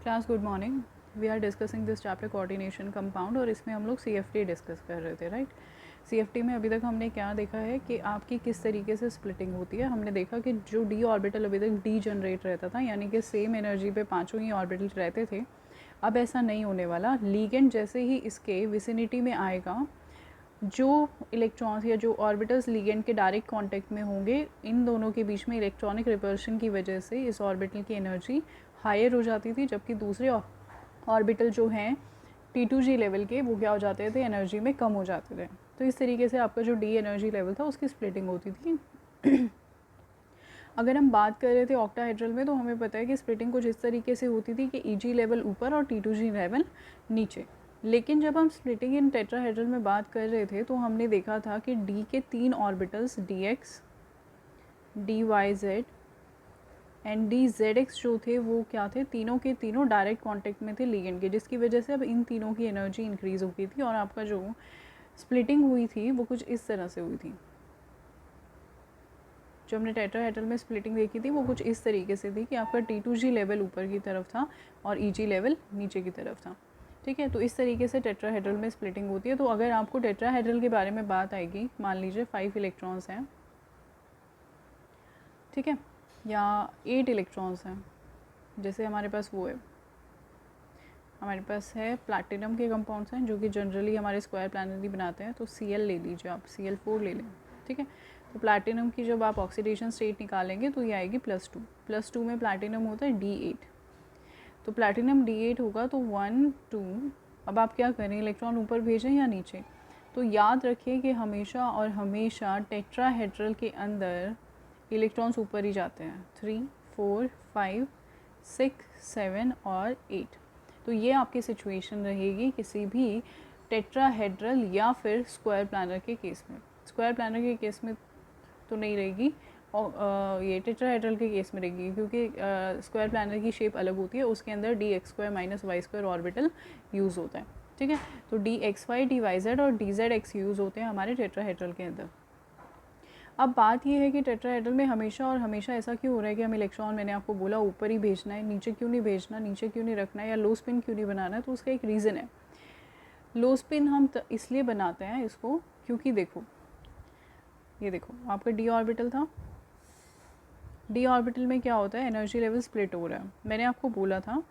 Class good morning. We are discussing this chapter coordination compound और इसमें हम लोग CFT डिस्कस कर रहे थे, राइट। CFT में अभी तक हमने क्या देखा है कि आपकी किस तरीके से स्प्लिटिंग होती है। हमने देखा कि जो डी ऑर्बिटल अभी तक डी जनरेट रहता था, यानी कि सेम एनर्जी पे पांचों ही ऑर्बिटल रहते थे, अब ऐसा नहीं होने वाला। लीगेंड जैसे ही इसके विसिनिटी में आएगा, जो इलेक्ट्रॉन्स या जो ऑर्बिटल्स लीगेंड के डायरेक्ट कांटेक्ट में होंगे, इन दोनों के बीच में इलेक्ट्रॉनिक रिपल्शन की वजह से इस ऑर्बिटल की एनर्जी हायर हो जाती थी, जबकि दूसरे ऑर्बिटल जो हैं T2G लेवल के, वो क्या हो जाते थे, एनर्जी में कम हो जाते थे। तो इस तरीके से आपका जो डी एनर्जी लेवल था उसकी स्प्लिटिंग होती थी। अगर हम बात कर रहे थे ऑक्टाहेड्रल में, तो हमें पता है कि स्प्लिटिंग कुछ इस तरीके से होती थी कि EG लेवल ऊपर और T2G लेवल नीचे। लेकिन जब हम स्प्लिटिंग इन टेट्राहेड्रल में बात कर रहे थे, तो हमने देखा था कि डी के तीन orbitals DX, DYZ and DZX जो थे वो क्या थे, तीनों के तीनों डायरेक्ट कांटेक्ट में थे लिगेंड के, जिसकी वजह से अब इन तीनों की एनर्जी इंक्रीज़ हो गई थी और आपका जो स्प्लिटिंग हुई थी वो कुछ इस तरह से हुई थी। जो हमने टेट्राहेड्रल में स्प्लिटिंग देखी थी वो कुछ इस तरीके से थी कि आपका T2G लेवल ऊपर की तरफ था और EG लेवल नीचे की तरफ था, ठीक है। तो इस तरीके से टेट्राहेड्रल में स्प्लिटिंग होती है। तो अगर आपको टेट्राहेड्रल के बारे में बात आएगी, मान लीजिए 5 इलेक्ट्रॉन्स हैं, ठीक है, या 8 इलेक्ट्रॉन्स हैं, जैसे हमारे पास वो है, हमारे पास है प्लैटिनम के कंपाउंड्स हैं जो कि जनरली हमारे स्क्वायर प्लानरी बनाते हैं। तो Cl ले लीजिए आप, Cl4 ले लें, ठीक है। तो प्लैटिनम की जब आप ऑक्सीडेशन स्टेट निकालेंगे तो ये आएगी +2। +2 में प्लैटिनम होता है D8, तो प्लैटिनम D8 होगा तो 1 2। अब आप क्या करें, इलेक्ट्रॉन ऊपर भेजें या नीचे। तो याद रखिए कि हमेशा और हमेशा टेट्राहेड्रल के अंदर इलेक्ट्रॉन्स ऊपर ही जाते हैं, 3 4 5 6 7 और 8। तो ये आपकी सिचुएशन रहेगी किसी भी टेट्राहेड्रल या फिर स्क्वायर प्लानर के केस में। स्क्वायर प्लानर के केस में तो नहीं रहेगी, और ये टेट्राहेड्रल के केस में रहेगी, क्योंकि स्क्वायर प्लानर की शेप अलग होती है, उसके अंदर DX² - Y² ऑर्बिटल यूज़ होता है, ठीक है। तो DXY, DYZ और DZX यूज़ होते हैं हमारे टेट्राहेड्रल के अंदर। अब बात यह है कि टेट्राहेड्रल में हमेशा और हमेशा ऐसा क्यों हो रहा है कि हम इलेक्ट्रॉन, मैंने आपको बोला, ऊपर ही भेजना है, नीचे क्यों नहीं भेजना, नीचे क्यों नहीं रखना है, या लो स्पिन क्यों नहीं बनाना है। तो उसका एक रीज़न है। लो स्पिन हम इसलिए बनाते हैं इसको, क्योंकि देखो, ये देखो आपका डी ऑर्बिटल था, डी ऑर्बिटल में क्या होता है, एनर्जी लेवल स्प्लिट हो रहा है। मैंने आपको बोला था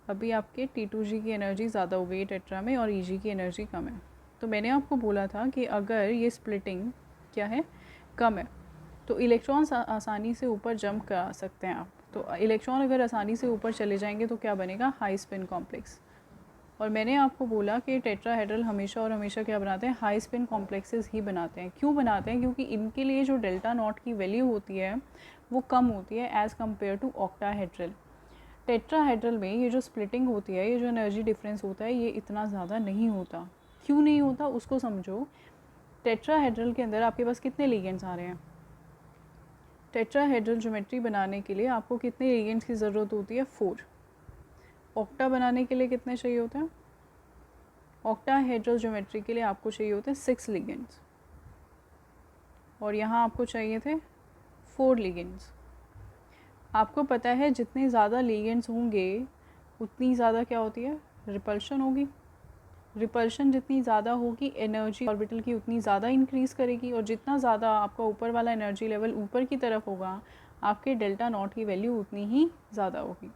अभी आपके T2G की एनर्जी ज़्यादा हो गई है टेट्रा में और EG की एनर्जी कम है। तो मैंने आपको बोला था कि अगर ये स्प्लिटिंग क्या है, कम है, तो इलेक्ट्रॉन्स आसानी से ऊपर जंप करा सकते हैं आप। तो इलेक्ट्रॉन अगर आसानी से ऊपर चले जाएंगे तो क्या बनेगा, हाई स्पिन कॉम्प्लेक्स। और मैंने आपको बोला कि टेट्राहेड्रल हमेशा और हमेशा क्या बनाते हैं, हाई स्पिन कॉम्प्लेक्सेस ही बनाते हैं। क्यों बनाते हैं, क्योंकि इनके लिए जो डेल्टा नॉट की वैल्यू होती है वो कम होती है as compare to octahedral. Tetrahedral में ये जो स्प्लिटिंग होती है, ये जो एनर्जी डिफरेंस होता है, ये इतना ज़्यादा नहीं होता। क्यों नहीं होता उसको समझो। टेट्राहेड्रल के अंदर आपके पास कितने लिगेंड्स आ रहे हैं, टेट्राहेड्रल ज्योमेट्री बनाने के लिए आपको कितने लिगेंड्स की ज़रूरत होती है, 4। ऑक्टा बनाने के लिए कितने चाहिए होते हैं, ऑक्टाहेड्रल ज्योमेट्री के लिए आपको चाहिए होते हैं 6 लिगेंड्स, और यहाँ आपको चाहिए थे 4 लिगेंड्स। आपको पता है जितने ज़्यादा लिगेंड्स होंगे उतनी ज़्यादा क्या होती है, रिपल्शन होगी। रिपल्शन जितनी ज़्यादा होगी, एनर्जी ऑर्बिटल की उतनी ज़्यादा इंक्रीज़ करेगी, और जितना ज़्यादा आपका ऊपर वाला एनर्जी लेवल ऊपर की तरफ होगा, आपके डेल्टा नॉट की वैल्यू उतनी ही ज़्यादा होगी।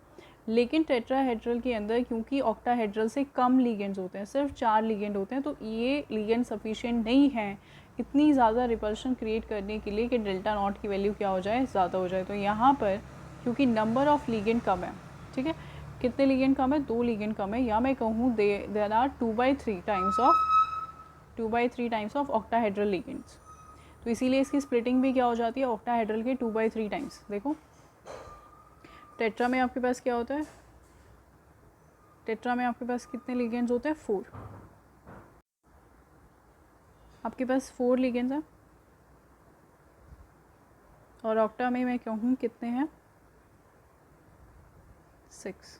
लेकिन टेट्राहेड्रल के अंदर क्योंकि ऑक्टाहेड्रल से कम लिगेंड्स होते हैं, सिर्फ 4 लिगेंड होते हैं, तो ये लिगेंड सफिशिएंट नहीं है इतनी ज़्यादा रिपल्शन क्रिएट करने के लिए कि डेल्टा नॉट की वैल्यू क्या हो जाए, ज़्यादा हो जाए। तो यहाँ पर क्योंकि नंबर ऑफ़ लिगेंड कम है, ठीक है, कितने लिगेंड कम है, 2 लिगेंड कम है, या मैं कहूँ there are 2/3 times of octahedral ligands. तो इसीलिए इसकी स्प्लिटिंग भी क्या हो जाती है, ऑक्टाहेड्रल के 2/3 टाइम्स। देखो टेट्रा में आपके पास क्या होता है, टेट्रा में आपके पास कितने लिगेंड्स होते हैं, 4। आपके पास 4 लिगेंड्स हैं, और ऑक्टा में मैं कहूँ कितने हैं, 6।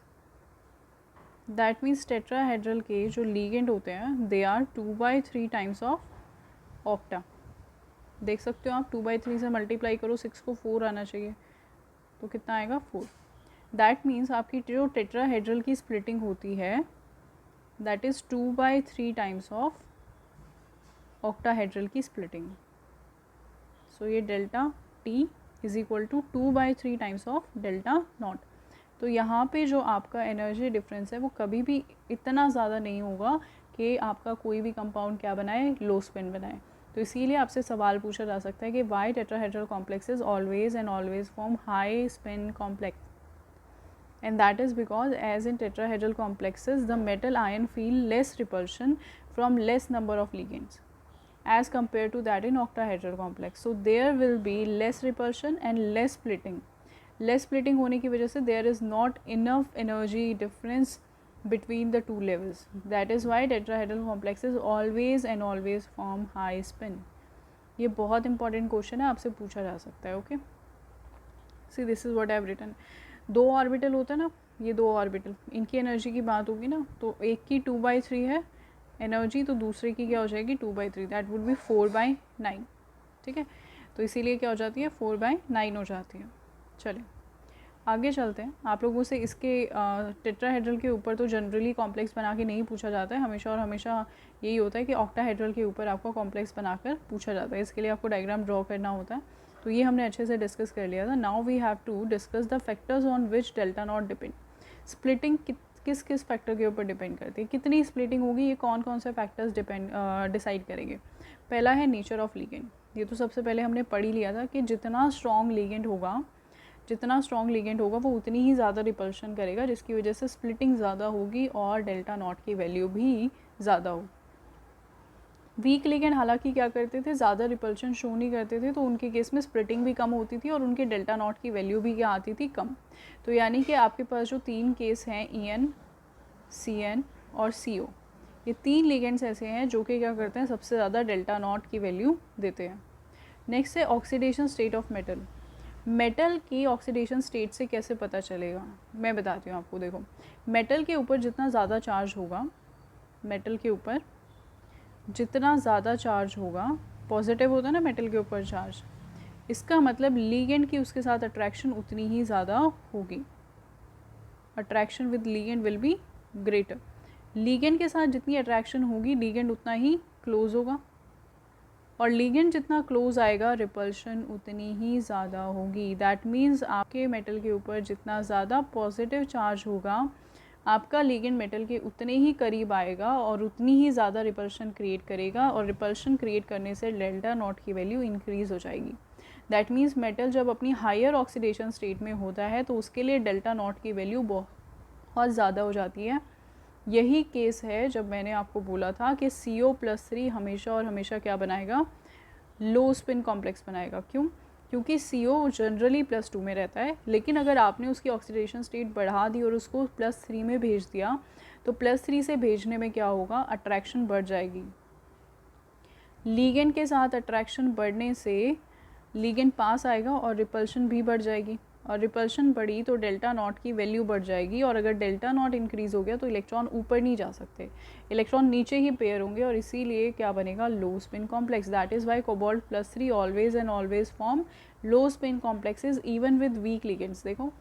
दैट मीन्स टेट्राहेड्रल के जो लिगेंड होते हैं they are 2/3 times of octa. देख सकते हो आप, 2/3 से मल्टीप्लाई करो, 6 को 4 आना चाहिए, तो कितना आएगा, 4। दैट मीन्स आपकी जो टेट्राहेड्रल की स्प्लिटिंग होती है that is 2/3 times of octahedral की स्प्लिटिंग. सो ये delta T is equal to 2/3 times of delta naught. तो यहाँ पे जो आपका एनर्जी डिफरेंस है वो कभी भी इतना ज़्यादा नहीं होगा कि आपका कोई भी कंपाउंड क्या बनाए, लो स्पिन बनाए. तो इसीलिए आपसे सवाल पूछा जा सकता है कि why tetrahedral complexes always and always form high spin complex. And that is because as in tetrahedral complexes the metal ion feel less repulsion from less number of ligands as compared to that in octahedral complex. So there will be less repulsion and less splitting. Less splitting होने की वजह से there is not enough energy difference between the two levels. That is why tetrahedral complexes always and always form high spin. ये बहुत important question है, आपसे पूछा जा सकता है. Okay, see this is what I have written. 2 orbital होता है ना, ये 2 ऑर्बिटल, इनकी एनर्जी की बात होगी ना, तो एक की 2/3 है एनर्जी, तो दूसरे की क्या हो जाएगी 2/3, दैट वुड बी 4/9. ठीक है, तो इसीलिए क्या हो जाती है 4/9 हो जाती है. चलिए आगे चलते हैं. आप लोगों से इसके टेट्राहेड्रल के ऊपर तो जनरली कॉम्प्लेक्स बना के नहीं पूछा जाता है हमेशा, और हमेशा यही होता है कि ऑक्टाहेड्रल के ऊपर आपको कॉम्प्लेक्स बनाकर पूछा जाता है. इसके लिए आपको डायग्राम ड्रॉ करना होता है. तो ये हमने अच्छे से डिस्कस कर लिया था. Now we have to discuss the factors on which delta naught depend. Splitting किस किस फैक्टर के ऊपर डिपेंड करती है, कितनी स्प्लिटिंग होगी, ये कौन कौन से फैक्टर्स डिसाइड करेंगे. पहला है नेचर ऑफ लीगेंड. ये तो सबसे पहले हमने पढ़ ही लिया था कि जितना स्ट्रॉन्ग लीगेंड होगा वो उतनी ही ज़्यादा रिपल्शन करेगा, जिसकी वजह से स्प्लिटिंग ज़्यादा होगी और डेल्टा नॉट की वैल्यू भी ज़्यादा होगी. वीक लिगेंड हालांकि क्या करते थे, ज़्यादा रिपल्शन शो नहीं करते थे, तो उनके केस में स्प्लिटिंग भी कम होती थी और उनके डेल्टा नॉट की वैल्यू भी क्या आती थी, कम. तो यानी कि आपके पास जो 3 केस हैं EN, CN और CO, ये 3 लिगेंड्स ऐसे हैं जो कि क्या करते हैं, सबसे ज़्यादा डेल्टा नॉट की वैल्यू देते हैं. नेक्स्ट है oxidation state of metal. Metal की ऑक्सीडेशन स्टेट से कैसे पता चलेगा, मैं बताती हूँ आपको. देखो, मेटल के ऊपर जितना ज़्यादा चार्ज होगा, पॉजिटिव होता है ना मेटल के ऊपर चार्ज, इसका मतलब लीगेंड की उसके साथ अट्रैक्शन उतनी ही ज़्यादा होगी. Attraction with ligand will be greater. Ligand के साथ जितनी अट्रैक्शन होगी, लीगेंड उतना ही क्लोज होगा, और लीगेंड जितना क्लोज आएगा, रिपल्शन उतनी ही ज़्यादा होगी. दैट मीन्स आपके मेटल के ऊपर जितना ज़्यादा पॉजिटिव चार्ज होगा, आपका लीगेंड मेटल के उतने ही करीब आएगा और उतनी ही ज़्यादा रिपल्शन क्रिएट करेगा, और रिपल्शन क्रिएट करने से डेल्टा नॉट की वैल्यू इंक्रीज़ हो जाएगी. दैट मीन्स मेटल जब अपनी हायर ऑक्सीडेशन स्टेट में होता है तो उसके लिए डेल्टा नॉट की वैल्यू बहुत ज़्यादा हो जाती है. यही केस है जब मैंने आपको बोला था कि CO+3 हमेशा और हमेशा क्या बनाएगा, लो स्पिन कॉम्प्लेक्स बनाएगा. क्योंकि CO जनरली +2 में रहता है, लेकिन अगर आपने उसकी ऑक्सीडेशन स्टेट बढ़ा दी और उसको +3 में भेज दिया, तो +3 से भेजने में क्या होगा, अट्रैक्शन बढ़ जाएगी. लीगेंड के साथ अट्रैक्शन बढ़ने से लीगेंड पास आएगा और रिपल्शन भी बढ़ जाएगी, और रिपल्शन बढ़ी तो डेल्टा नॉट की वैल्यू बढ़ जाएगी, और अगर डेल्टा नॉट इंक्रीज़ हो गया तो इलेक्ट्रॉन ऊपर नहीं जा सकते, इलेक्ट्रॉन नीचे ही पेयर होंगे, और इसीलिए क्या बनेगा, low spin complex. That is why cobalt +3 always and always form low spin complexes even with weak ligands. देखो,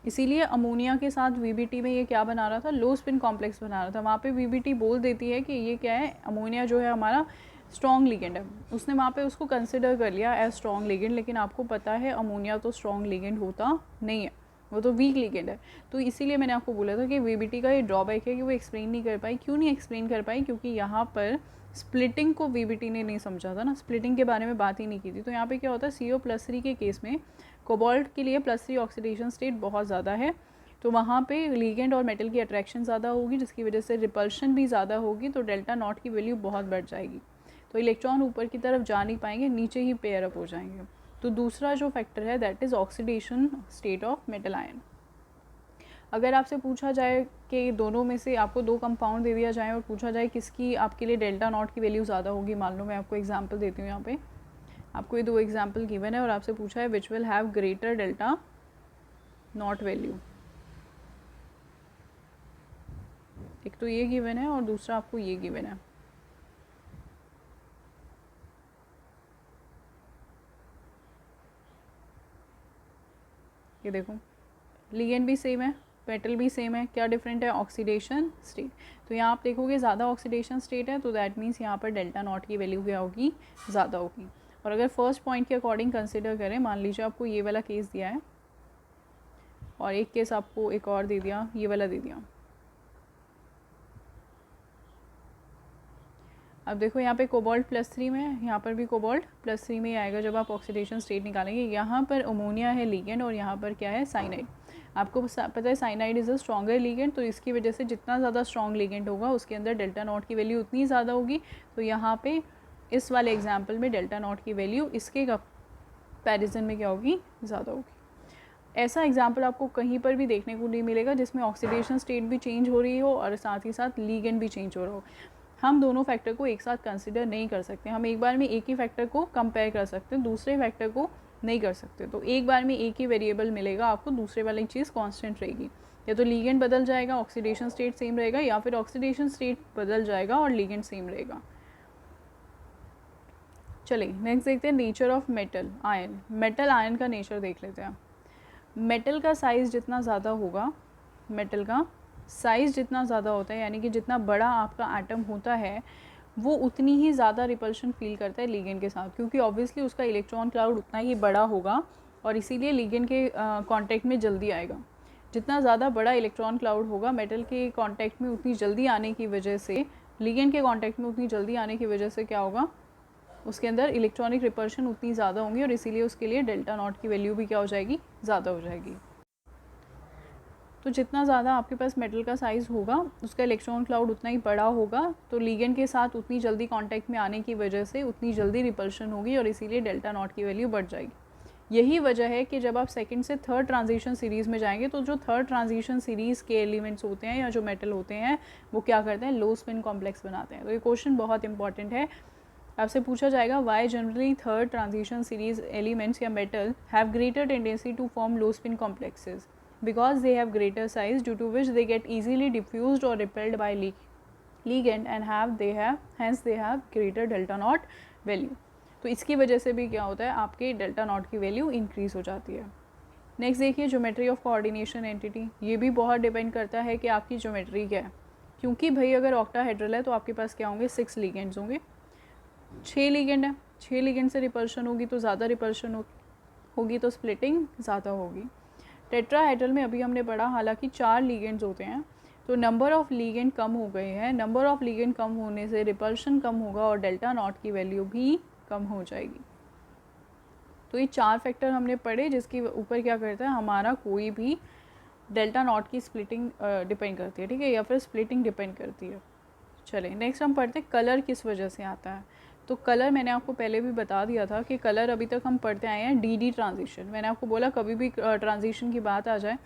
इसीलिए अमोनिया के साथ VBT में ये क्या बना रहा था, लो स्पिन कॉम्प्लेक्स बना रहा था. वहाँ पे VBT बोल देती है कि ये क्या है, अमोनिया जो है हमारा स्ट्रॉन्ग लिगेंड है, उसने वहाँ पे उसको कंसिडर कर लिया एज स्ट्रॉन्ग लिगेंड, लेकिन आपको पता है अमोनिया तो स्ट्रॉन्ग लिगेंड होता नहीं है, वो तो वीक लिगेंड है. तो इसीलिए मैंने आपको बोला था कि VBT का ये ड्रॉबैक है कि वो एक्सप्लेन नहीं कर पाई. क्यों नहीं एक्सप्लेन कर पाई, क्योंकि यहाँ पर स्प्लिटिंग को VBT ने नहीं समझा था ना, स्प्लिटिंग के बारे में बात ही नहीं की थी. तो यहाँ पे क्या होता है, CO+3 के केस में कोबाल्ट के लिए +3 ऑक्सीडेशन स्टेट बहुत ज़्यादा है, तो वहाँ पे लिगेंड और मेटल की अट्रैक्शन ज़्यादा होगी, जिसकी वजह से रिपल्शन भी ज़्यादा होगी, तो डेल्टा नॉट की वैल्यू बहुत बढ़ जाएगी. तो इलेक्ट्रॉन ऊपर की तरफ जा नहीं पाएंगे, नीचे ही पेयर अप हो जाएंगे. तो दूसरा जो फैक्टर है that is oxidation state of metal ion. अगर आपसे पूछा जाए कि दोनों में से आपको 2 कंपाउंड दे दिया जाए और पूछा जाए किसकी आपके लिए डेल्टा नॉट की वैल्यू ज़्यादा होगी, मान लो मैं आपको एग्जांपल देती हूँ. यहाँ पे आपको ये 2 एग्जांपल गिवन है और आपसे पूछा है which will have greater delta not value. एक तो ये गिवन है और दूसरा आपको ये गिवन है. ये देखो, लीगेंड भी सेम है, मेटल भी सेम है, क्या डिफरेंट है? Oxidation state. तो यहाँ आप देखोगे ज़्यादा ऑक्सीडेशन स्टेट है, तो दैट मीन्स यहाँ पर डेल्टा नॉट की वैल्यू क्या होगी? ज़्यादा होगी। और अगर फर्स्ट पॉइंट के अकॉर्डिंग कंसिडर करें, मान लीजिए आपको ये वाला केस दिया है और एक केस आपको एक और दे दिया, ये वाला दे दिया। अब देखो यहाँ पे कोबाल्ट +3 में है, यहाँ पर भी कोबाल्ट +3 में ही आएगा जब आप ऑक्सीडेशन स्टेट निकालेंगे। यहाँ पर अमोनिया है लीगेंड और यहाँ पर क्या है? साइनाइड। आपको पता है cyanide is a stronger ligand, तो इसकी वजह से जितना ज़्यादा स्ट्रॉन्ग लीगेंड होगा उसके अंदर डेल्टा नॉट की वैल्यू उतनी ज़्यादा होगी। तो यहाँ पे इस वाले एग्जाम्पल में डेल्टा नॉट की वैल्यू इसके कंपैरिजन में क्या होगी? ज़्यादा होगी। ऐसा एग्जाम्पल आपको कहीं पर भी देखने को नहीं मिलेगा जिसमें ऑक्सीडेशन स्टेट भी चेंज हो रही हो और साथ ही साथ लीगेंड भी चेंज हो रहा हो। हम दोनों फैक्टर को एक साथ कंसिडर नहीं कर सकते। हम एक बार में एक ही फैक्टर को कंपेयर कर सकते हैं, दूसरे फैक्टर को नहीं कर सकते। तो एक बार में एक ही वेरिएबल मिलेगा आपको, दूसरे वाली चीज़ कांस्टेंट रहेगी। या तो लीगेंड बदल जाएगा, ऑक्सीडेशन स्टेट सेम रहेगा, या फिर ऑक्सीडेशन स्टेट बदल जाएगा और लीगेंड सेम रहेगा। चलिए नेक्स्ट देखते हैं nature of metal ion. Metal ion का नेचर देख लेते हैं। मेटल का साइज़ जितना ज़्यादा होगा, मेटल का साइज़ जितना ज़्यादा होता है, यानी कि जितना बड़ा आपका एटम होता है वो उतनी ही ज़्यादा रिपल्शन फील करता है लीगेंड के साथ, क्योंकि ऑब्वियसली उसका इलेक्ट्रॉन क्लाउड उतना ही बड़ा होगा और इसीलिए लीगेंड के कांटेक्ट में जल्दी आएगा। जितना ज़्यादा बड़ा इलेक्ट्रॉन क्लाउड होगा मेटल के कांटेक्ट में उतनी जल्दी आने की वजह से, लीगेंड के कांटेक्ट में उतनी जल्दी आने की वजह से क्या होगा? उसके अंदर इलेक्ट्रॉनिक रिपल्शन उतनी ज़्यादा होंगी और इसीलिए उसके लिए डेल्टा नॉट की वैल्यू भी क्या हो जाएगी? ज़्यादा हो जाएगी। तो जितना ज़्यादा आपके पास मेटल का साइज़ होगा उसका इलेक्ट्रॉन क्लाउड उतना ही बड़ा होगा, तो लीगेंड के साथ उतनी जल्दी कांटेक्ट में आने की वजह से उतनी जल्दी रिपल्शन होगी और इसीलिए डेल्टा नॉट की वैल्यू बढ़ जाएगी। यही वजह है कि जब आप सेकंड से थर्ड ट्रांजिशन सीरीज़ में जाएंगे तो जो थर्ड ट्रांजिशन सीरीज़ के एलिमेंट्स होते हैं या जो मेटल होते हैं वो क्या करते हैं? लो स्पिन कॉम्प्लेक्स बनाते हैं। तो ये क्वेश्चन बहुत इंपॉर्टेंट है, आपसे पूछा जाएगा why generally third transition series elements या metal have greater tendency to form low spin complexes because they have greater size, due to which they get easily diffused or repelled by ligand and hence they have greater delta naught value। तो इसकी वजह से भी क्या होता है? आपके delta not की वैल्यू इंक्रीज़ हो जाती है। नेक्स्ट देखिए ज्योमेट्री ऑफ कोऑर्डिनेशन एंटिटी। ये भी बहुत डिपेंड करता है कि आपकी ज्योमेट्री क्या है, क्योंकि भाई अगर ऑक्टाहेड्रल है तो आपके पास क्या होंगे? 6 लिगेंड्स होंगे। 6 लिगेंड है, 6 लिगेंड से रिपल्शन होगी तो ज़्यादा रिपल्शन होगी तो स्प्लिटिंग ज़्यादा होगी। टेट्राहेड्रल में अभी हमने पढ़ा हालांकि 4 लिगेंड्स होते हैं, तो नंबर ऑफ़ लिगेंड कम हो गए हैं। नंबर ऑफ़ लिगेंड कम होने से रिपल्शन कम होगा और डेल्टा नॉट की वैल्यू भी कम हो जाएगी। तो ये 4 फैक्टर हमने पढ़े जिसके ऊपर क्या करता है? हमारा कोई भी डेल्टा नॉट की स्प्लिटिंग डिपेंड करती है, ठीक है, या फिर स्प्लिटिंग डिपेंड करती है। चलिए नेक्स्ट हम पढ़ते हैं कलर किस वजह से आता है। तो कलर मैंने आपको पहले भी बता दिया था कि कलर अभी तक हम पढ़ते आए हैं डी ट्रांजिशन। मैंने आपको बोला कभी भी ट्रांजिशन की बात आ जाए,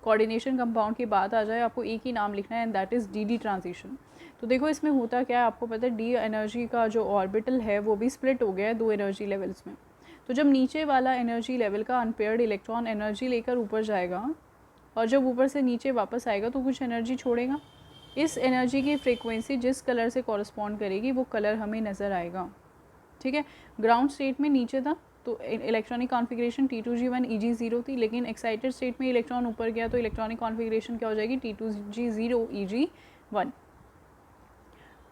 कोऑर्डिनेशन कंपाउंड की बात आ जाए, आपको एक ही नाम लिखना है and that is D transition. तो देखो इसमें होता क्या है, आपको पता है डी एनर्जी का जो ऑर्बिटल है वो भी स्प्लिट हो गया है 2 एनर्जी लेवल्स में। तो जब नीचे वाला एनर्जी लेवल का अनपेयर्ड इलेक्ट्रॉन एनर्जी लेकर ऊपर जाएगा और जब ऊपर से नीचे वापस आएगा तो कुछ एनर्जी छोड़ेगा। इस एनर्जी की फ्रीक्वेंसी जिस कलर से कॉरस्पॉन्ड करेगी वो कलर हमें नज़र आएगा, ठीक है। ग्राउंड स्टेट में नीचे था तो इलेक्ट्रॉनिक कॉन्फ़िगरेशन T2G1 EG0 थी, लेकिन एक्साइटेड स्टेट में इलेक्ट्रॉन ऊपर गया तो इलेक्ट्रॉनिक कॉन्फ़िगरेशन क्या हो जाएगी? T2G0 EG1।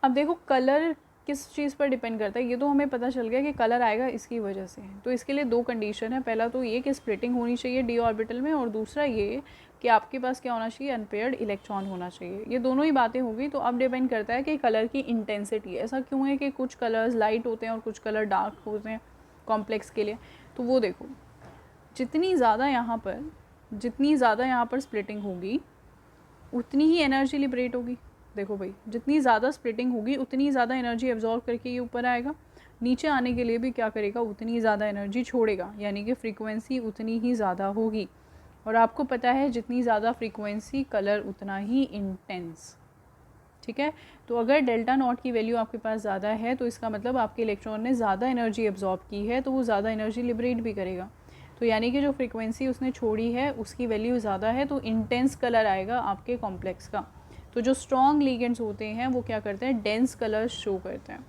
अब देखो कलर किस चीज़ पर डिपेंड करता है, ये तो हमें पता चल गया कि कलर आएगा इसकी वजह से। तो इसके लिए 2 कंडीशन है, पहला तो ये कि स्प्लिटिंग होनी चाहिए डी ऑर्बिटल में, और दूसरा ये कि आपके पास क्या होना चाहिए? अनपेयर्ड इलेक्ट्रॉन होना चाहिए। ये दोनों ही बातें होगी। तो अब डिपेंड करता है कि कलर की इंटेंसिटी, ऐसा क्यों है कि कुछ कलर्स लाइट होते हैं और कुछ कलर डार्क होते हैं कॉम्प्लेक्स के लिए। तो वो देखो जितनी ज़्यादा यहाँ पर स्प्लिटिंग होगी उतनी ही एनर्जी लिबरेट होगी। देखो भाई जितनी ज़्यादा स्प्लिटिंग होगी उतनी ज़्यादा एनर्जी एब्जॉर्ब करके ये ऊपर आएगा, नीचे आने के लिए भी क्या करेगा? उतनी ज़्यादा एनर्जी छोड़ेगा, यानी कि फ्रीक्वेंसी उतनी ही ज़्यादा होगी। और आपको पता है जितनी ज़्यादा फ्रीक्वेंसी कलर उतना ही इंटेंस, ठीक है। तो अगर डेल्टा नॉट की वैल्यू आपके पास ज़्यादा है तो इसका मतलब आपके इलेक्ट्रॉन ने ज़्यादा एनर्जी एब्जॉर्ब की है, तो वो ज़्यादा एनर्जी लिबरेट भी करेगा। तो यानी कि जो फ्रीक्वेंसी उसने छोड़ी है उसकी वैल्यू ज़्यादा है, तो इंटेंस कलर आएगा आपके कॉम्प्लेक्स का। तो जो स्ट्रॉन्ग लिगेंड्स होते हैं वो क्या करते हैं? डेंस कलर शो करते हैं।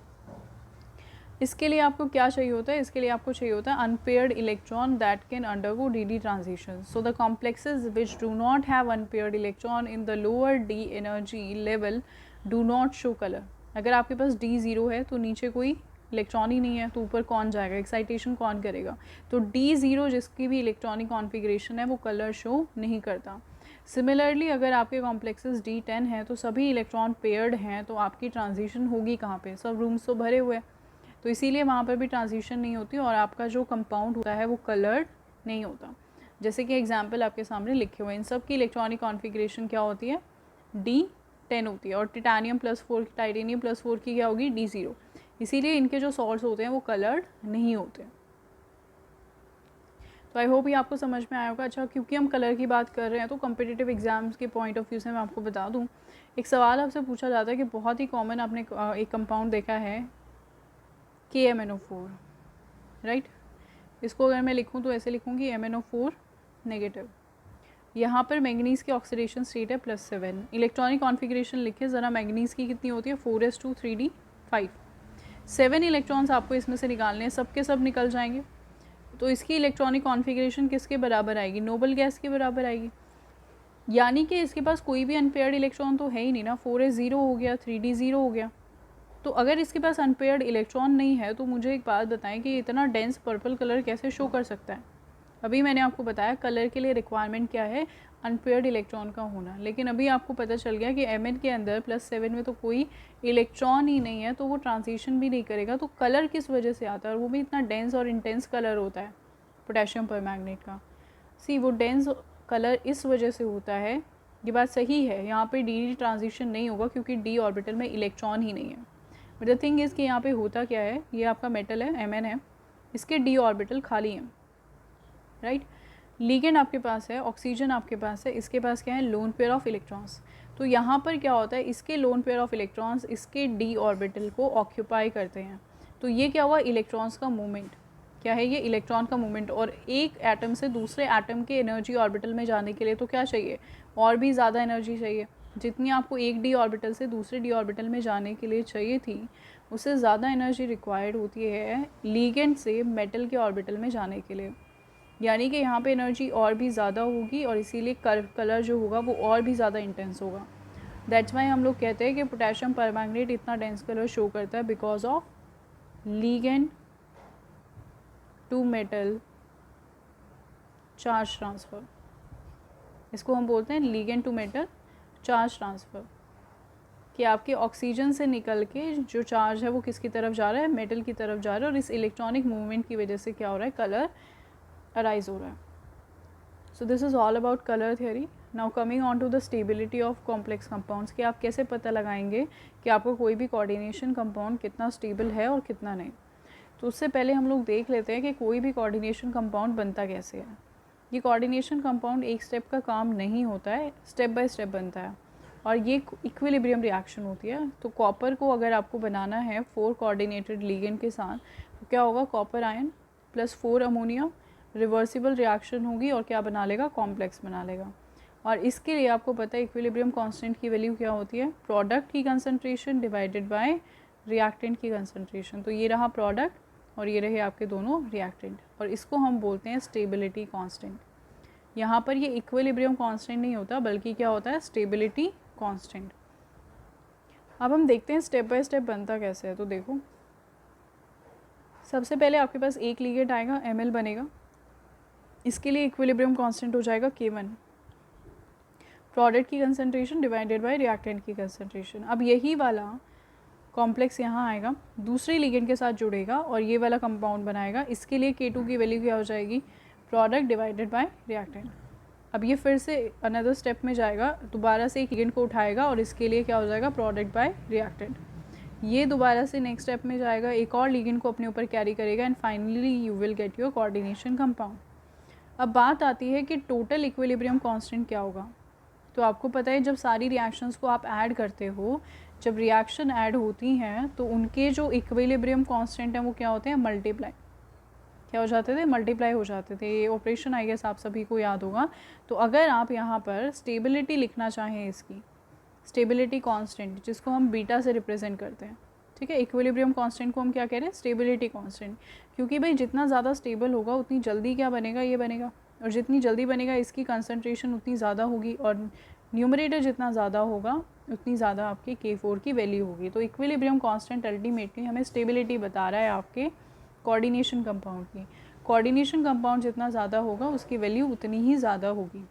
इसके लिए आपको क्या चाहिए होता है, इसके लिए आपको चाहिए होता है unpaired electron that can undergo D transition. So the complexes which do not have unpaired electron in the lower D energy level do not show colour. अगर आपके पास D0 है तो नीचे कोई इलेक्ट्रॉन ही नहीं है, तो ऊपर कौन जाएगा, एक्साइटेशन कौन करेगा. तो D0 जिसकी भी इलेक्ट्रॉनिक कॉन्फ़िगरेशन है वो कलर शो नहीं करता. सिमिलरली अगर आपके कॉम्प्लेक्सेस D10 हैं तो सभी इलेक्ट्रॉन पेयर्ड हैं, तो आपकी ट्रांजिशन होगी कहाँ पे, सब रूम्स तो भरे हुए हैं, तो इसीलिए वहाँ पर भी ट्रांजिशन नहीं होती और आपका जो कंपाउंड होता है वो कलर्ड नहीं होता. जैसे कि एग्जांपल आपके सामने लिखे हुए हैं, इन सब की इलेक्ट्रॉनिक कॉन्फ़िगरेशन क्या होती है, D10 होती है, और टाइटेनियम +4 की क्या होगी, D0. इसीलिए इनके जो सॉल्ट्स होते हैं वो कलर्ड नहीं होते. तो आई होप ये आपको समझ में आया होगा. अच्छा, क्योंकि हम कलर की बात कर रहे हैं तो कॉम्पिटिटिव एग्जाम्स के पॉइंट ऑफ व्यू से मैं आपको बता दूं, एक सवाल आपसे पूछा जाता है कि बहुत ही कॉमन आपने एक कंपाउंड देखा है KMnO4, राइट. इसको अगर मैं लिखूं तो ऐसे लिखूंगी MnO4 नेगेटिव. यहाँ पर मैंगनीज़ की ऑक्सीडेशन स्टेट है +7. इलेक्ट्रॉनिक कॉन्फ़िगरेशन लिखे ज़रा, मैंगनीज़ की कितनी होती है, 4s2 3d5. 7 इलेक्ट्रॉन्स आपको इसमें से निकालने हैं, सब के सब निकल जाएंगे. तो इसकी इलेक्ट्रॉनिक कॉन्फ़िगरेशन किसके बराबर आएगी, नोबल गैस के बराबर आएगी. यानी कि इसके पास कोई भी अनपेयर्ड इलेक्ट्रॉन तो है ही नहीं ना. 4s0 हो गया, 3d0 हो गया. तो अगर इसके पास अनपेयर्ड इलेक्ट्रॉन नहीं है तो मुझे एक बात बताएं कि इतना डेंस पर्पल कलर कैसे शो कर सकता है. अभी मैंने आपको बताया कलर के लिए रिक्वायरमेंट क्या है, अनपेयर्ड इलेक्ट्रॉन का होना. लेकिन अभी आपको पता चल गया कि Mn के अंदर +7 में तो कोई इलेक्ट्रॉन ही नहीं है, तो वो ट्रांजिशन भी नहीं करेगा. तो कलर किस वजह से आता है, और वो भी इतना डेंस और इंटेंस कलर होता है पोटेशियम परमैंगनेट का. वो डेंस कलर इस वजह से होता है, ये बात सही है. यहाँ पे डी ट्रांजिशन नहीं होगा क्योंकि डी ऑर्बिटल में इलेक्ट्रॉन ही नहीं है. बट द थिंग इज़ कि यहाँ पे होता क्या है, ये आपका मेटल है Mn है, इसके डी ऑर्बिटल खाली हैं, राइट. लिगेंड आपके पास है, ऑक्सीजन आपके पास है, इसके पास क्या है, लोन पेयर ऑफ इलेक्ट्रॉन्स. तो यहाँ पर क्या होता है, इसके लोन पेयर ऑफ इलेक्ट्रॉन्स इसके डी ऑर्बिटल को ऑक्यूपाई करते हैं. तो ये क्या हुआ, इलेक्ट्रॉन्स का मूवमेंट. क्या है ये, इलेक्ट्रॉन का मूवमेंट. और एक एटम से दूसरे एटम के एनर्जी ऑर्बिटल में जाने के लिए तो क्या चाहिए, और भी ज़्यादा एनर्जी चाहिए. जितनी आपको एक डी ऑर्बिटल से दूसरे डी ऑर्बिटल में जाने के लिए चाहिए थी, उससे ज़्यादा एनर्जी रिक्वायर्ड होती है लिगेंड से मेटल के ऑर्बिटल में जाने के लिए. यानी कि यहाँ पे एनर्जी और भी ज़्यादा होगी और इसीलिए कलर जो होगा वो और भी ज़्यादा इंटेंस होगा. दैट्स वाई हम लोग कहते हैं कि पोटेशियम परमैंगनेट इतना डेंस कलर शो करता है, because of ligand to metal charge transfer. इसको हम बोलते हैं ligand to metal charge transfer, कि आपके ऑक्सीजन से निकल के जो चार्ज है वो किसकी तरफ जा रहा है, मेटल की तरफ जा रहा है. और इस इलेक्ट्रॉनिक मूवमेंट की वजह से क्या हो रहा है, कलर अराइज हो रहा है. So this is all about colour theory. Now coming on to the stability of complex compounds, कि आप कैसे पता लगाएंगे कि आपको कोई भी कोऑर्डिनेशन कंपाउंड कितना स्टेबल है और कितना नहीं. तो उससे पहले हम लोग देख लेते हैं कि कोई भी कोऑर्डिनेशन कंपाउंड बनता कैसे है. ये कोऑर्डिनेशन कंपाउंड एक स्टेप का काम नहीं होता है, स्टेप बाय स्टेप बनता है, और ये इक्विलिब्रियम रिएक्शन होती है. तो कॉपर को अगर आपको बनाना है 4 कोऑर्डिनेटेड लिगेंड के साथ, तो क्या होगा, copper ion +4 ammonia, reversible reaction होगी और क्या बना लेगा, कॉम्प्लेक्स बना लेगा. और इसके लिए आपको पता है इक्विलिब्रियम कांस्टेंट की वैल्यू क्या होती है, प्रोडक्ट की कंसंट्रेशन डिवाइडेड बाय रिएक्टेंट की कंसंट्रेशन. तो ये रहा प्रोडक्ट और ये रहे आपके दोनों रिएक्टेंट, और इसको हम बोलते हैं स्टेबिलिटी कांस्टेंट. यहाँ पर ये इक्विलिब्रियम कांस्टेंट नहीं होता, बल्कि क्या होता है, स्टेबिलिटी कांस्टेंट. अब हम देखते हैं स्टेप बाय स्टेप बनता कैसे है. तो देखो, सबसे पहले आपके पास एक लिगेंड आएगा, Ml बनेगा. इसके लिए इक्विलिब्रियम कांस्टेंट हो जाएगा K1, प्रोडक्ट की कंसंट्रेशन डिवाइडेड बाय रिएक्टेंट की कंसंट्रेशन. अब यही वाला कॉम्प्लेक्स यहाँ आएगा, दूसरे लिगेंड के साथ जुड़ेगा और ये वाला कंपाउंड बनाएगा. इसके लिए K2 की वैल्यू क्या हो जाएगी, प्रोडक्ट डिवाइडेड बाय रिएक्टेंट. अब ये फिर से अनदर स्टेप में जाएगा, दोबारा से एक लिगेंड को उठाएगा और इसके लिए क्या हो जाएगा, प्रोडक्ट बाय रिएक्टेंट. ये दोबारा से नेक्स्ट स्टेप में जाएगा, एक और लिगेंड को अपने ऊपर कैरी करेगा, and finally you will get your coordination compound. अब बात आती है कि टोटल इक्विलिब्रियम कांस्टेंट क्या होगा. तो आपको पता है जब सारी रिएक्शंस को आप ऐड करते हो, जब रिएक्शन ऐड होती हैं तो उनके जो इक्विलिब्रियम कांस्टेंट हैं वो क्या होते हैं, मल्टीप्लाई. क्या हो जाते थे, मल्टीप्लाई हो जाते थे. ये ऑपरेशन आई गेस आप सभी को याद होगा. तो अगर आप यहाँ पर स्टेबिलिटी लिखना चाहें, इसकी स्टेबिलिटी कांस्टेंट जिसको हम बीटा से रिप्रेजेंट करते हैं, ठीक है। इक्विलिब्रियम कांस्टेंट को हम क्या कह रहे हैं, स्टेबिलिटी कांस्टेंट, क्योंकि भाई जितना ज़्यादा स्टेबल होगा उतनी जल्दी क्या बनेगा, ये बनेगा, और जितनी जल्दी बनेगा इसकी कंसनट्रेशन उतनी ज़्यादा होगी, और न्यूमरेटर जितना ज़्यादा होगा उतनी ज़्यादा आपके K4 की वैल्यू होगी। तो इक्विलिब्रियम कांस्टेंट अल्टीमेटली हमें स्टेबिलिटी बता रहा है आपके कोऑर्डिनेशन कंपाउंड की। कोऑर्डिनेशन कंपाउंड जितना ज़्यादा होगा उसकी वैल्यू उतनी ही ज़्यादा होगी।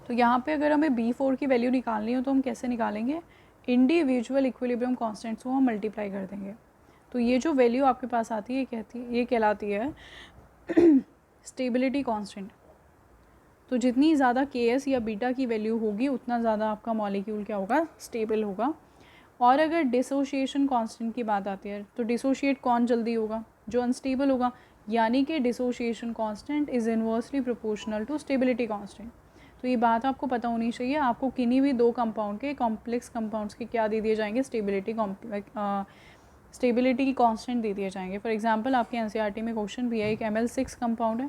तो यहाँ पे अगर हमें B4 की वैल्यू निकालनी हो तो हम कैसे निकालेंगे, इंडिविजुअल इक्विलिब्रियम कांस्टेंट्स को हम मल्टीप्लाई कर देंगे। तो ये जो वैल्यू आपके पास आती है ये कहलाती है स्टेबिलिटी कांस्टेंट। तो जितनी ज़्यादा Ks या बीटा की वैल्यू होगी उतना ज़्यादा आपका मॉलिक्यूल क्या होगा, स्टेबल होगा। और अगर डिसोशिएशन कांस्टेंट की बात आती है तो डिसोशिएट कौन जल्दी होगा, जो अनस्टेबल होगा, यानी कि dissociation constant is inversely proportional to stability constant. तो ये बात आपको पता होनी चाहिए। आपको किन्हीं भी दो कंपाउंड के, कॉम्प्लेक्स कंपाउंड्स के क्या दे दिए जाएंगे, स्टेबिलिटी की कांस्टेंट दे दिए जाएंगे। फॉर एग्जांपल आपके एनसीईआरटी में क्वेश्चन भी है, एक Ml6 कंपाउंड है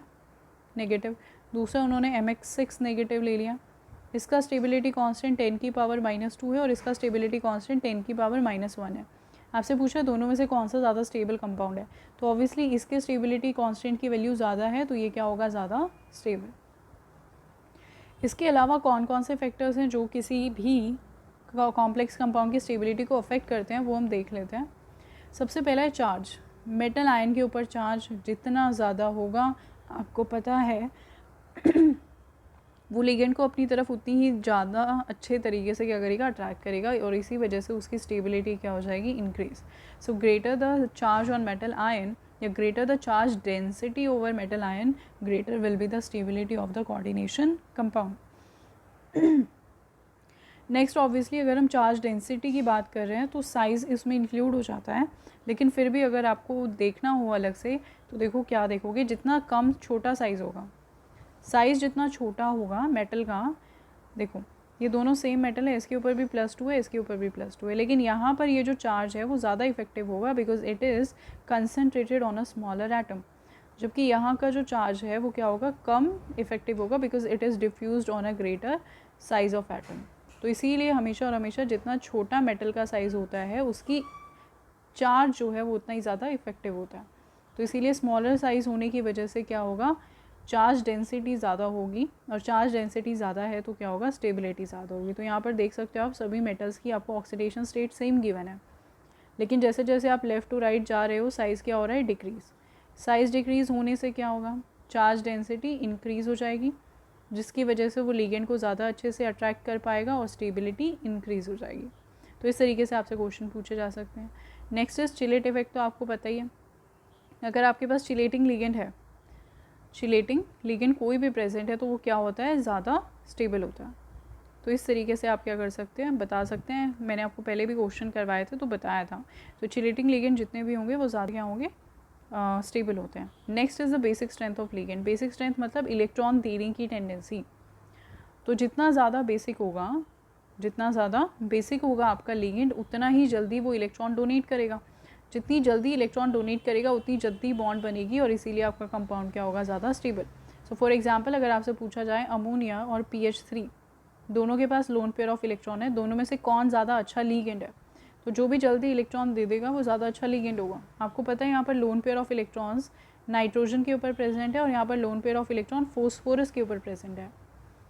नेगेटिव, दूसरा उन्होंने Mx6 नेगेटिव ले लिया, इसका स्टेबिलिटी कांस्टेंट 10 की पावर -2 है और इसका स्टेबिलिटी कांस्टेंट 10 की पावर -1 है। आपसे पूछा दोनों में से कौन सा ज़्यादा स्टेबल कंपाउंड है, तो ऑब्वियसली इसके स्टेबिलिटी कांस्टेंट की वैल्यू ज़्यादा है, तो ये क्या होगा, ज़्यादा स्टेबल। इसके अलावा कौन कौन से फैक्टर्स हैं जो किसी भी कॉम्प्लेक्स कंपाउंड की स्टेबिलिटी को अफेक्ट करते हैं, वो हम देख लेते हैं। सबसे पहला है चार्ज। मेटल आयन के ऊपर चार्ज जितना ज़्यादा होगा, आपको पता है वो लिगेंड को अपनी तरफ उतनी ही ज़्यादा अच्छे तरीके से क्या करेगा, अट्रैक्ट करेगा, और इसी वजह से उसकी स्टेबिलिटी क्या हो जाएगी, increase. So greater the charge on metal ion या greater the charge density over metal ion, greater will be the stability of the coordination compound. Next obviously अगर हम चार्ज डेंसिटी की बात कर रहे हैं तो साइज़ इसमें इंक्लूड हो जाता है, लेकिन फिर भी अगर आपको देखना हो अलग से तो देखो क्या देखोगे, जितना कम छोटा साइज़ होगा, साइज़ जितना छोटा होगा मेटल का, देखो ये दोनों सेम मेटल है, इसके ऊपर भी +2 है, इसके ऊपर भी +2 है, लेकिन यहाँ पर ये जो चार्ज है वो ज़्यादा इफेक्टिव होगा because it is concentrated on a smaller atom, जबकि यहाँ का जो चार्ज है वो क्या होगा, कम इफेक्टिव होगा because it is diffused on a greater size of atom. तो इसीलिए हमेशा और हमेशा जितना छोटा मेटल का साइज़ होता है उसकी चार्ज जो है वो उतना ही ज़्यादा इफेक्टिव होता है। तो इसीलिए स्मॉलर साइज़ होने की वजह से क्या होगा, चार्ज डेंसिटी ज़्यादा होगी, और चार्ज डेंसिटी ज़्यादा है तो क्या होगा, स्टेबिलिटी ज़्यादा होगी। तो यहाँ पर देख सकते हो आप सभी मेटल्स की आपको ऑक्सीडेशन स्टेट सेम गिवन है, लेकिन जैसे जैसे आप लेफ़्ट टू राइट जा रहे हो साइज़ क्या हो रहा है, डिक्रीज़। साइज़ डिक्रीज़ होने से क्या होगा, चार्ज डेंसिटी इंक्रीज़ हो जाएगी, जिसकी वजह से वो लिगेंड को ज़्यादा अच्छे से अट्रैक्ट कर पाएगा और स्टेबिलिटी इंक्रीज़ हो जाएगी। तो इस तरीके से आपसे क्वेश्चन पूछे जा सकते हैं। Next is chelate effect. तो आपको पता ही है, अगर आपके पास चिलेटिंग लिगेंड है, चिलेटिंग लिगेंड कोई भी प्रेजेंट है तो वो क्या होता है, ज़्यादा स्टेबल होता है। तो इस तरीके से आप क्या कर सकते हैं, बता सकते हैं। मैंने आपको पहले भी क्वेश्चन करवाए थे तो बताया था। तो चिलेटिंग लिगेंड जितने भी होंगे वो ज़्यादा क्या होंगे, स्टेबल होते हैं। Next is the basic strength of ligand. Basic strength मतलब इलेक्ट्रॉन देने की टेंडेंसी। तो जितना ज़्यादा बेसिक होगा, जितना ज़्यादा बेसिक होगा आपका लिगेंड, उतना ही जल्दी वो इलेक्ट्रॉन डोनेट करेगा। जितनी जल्दी इलेक्ट्रॉन डोनेट करेगा उतनी जल्दी बॉन्ड बनेगी और इसीलिए आपका कंपाउंड क्या होगा, ज़्यादा स्टेबल। सो फॉर एग्जांपल अगर आपसे पूछा जाए अमोनिया और PH3 दोनों के पास लोन पेयर ऑफ इलेक्ट्रॉन है, दोनों में से कौन ज़्यादा अच्छा लिगेंड है, तो जो भी जल्दी इलेक्ट्रॉन दे देगा वो ज़्यादा अच्छा लिगेंड होगा। आपको पता है यहाँ पर loan pair of electrons nitrogen के ऊपर प्रेजेंट है और यहाँ पर loan pair of electron phosphorus के ऊपर प्रेजेंट है।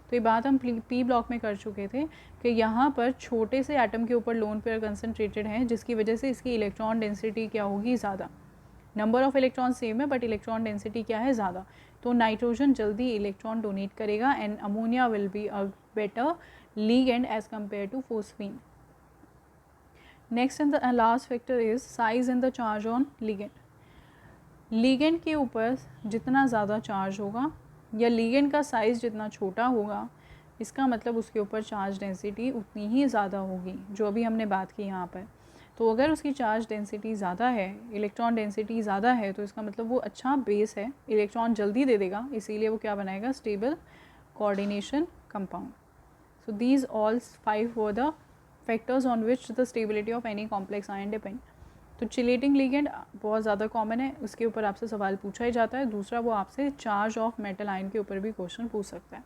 तो ये बात हम पी ब्लॉक में कर चुके थे कि यहाँ पर छोटे से एटम के ऊपर लोन पेयर कंसनट्रेटेड है, जिसकी वजह से इसकी इलेक्ट्रॉन डेंसिटी क्या होगी, ज़्यादा। नंबर ऑफ इलेक्ट्रॉन सेम है बट इलेक्ट्रॉन डेंसिटी क्या है, ज़्यादा। तो नाइट्रोजन जल्दी इलेक्ट्रॉन डोनेट करेगा and ammonia will be a better ligand as compare to phosphine. Next and the last factor is size and the charge on ligand. Ligand के ऊपर जितना ज़्यादा चार्ज होगा या लिगेंड का साइज़ जितना छोटा होगा, इसका मतलब उसके ऊपर चार्ज डेंसिटी उतनी ही ज़्यादा होगी, जो अभी हमने बात की यहाँ पर। तो अगर उसकी चार्ज डेंसिटी ज़्यादा है, इलेक्ट्रॉन डेंसिटी ज़्यादा है, तो इसका मतलब वो अच्छा बेस है, इलेक्ट्रॉन जल्दी दे देगा, इसीलिए वो क्या बनाएगा, stable coordination compound. So these all 5 were the factors on which the stability of any complex ion depend. तो चिलेटिंग लिगेंड बहुत ज़्यादा कॉमन है, उसके ऊपर आपसे सवाल पूछा ही जाता है। दूसरा वो आपसे चार्ज ऑफ मेटल आयन के ऊपर भी क्वेश्चन पूछ सकता है।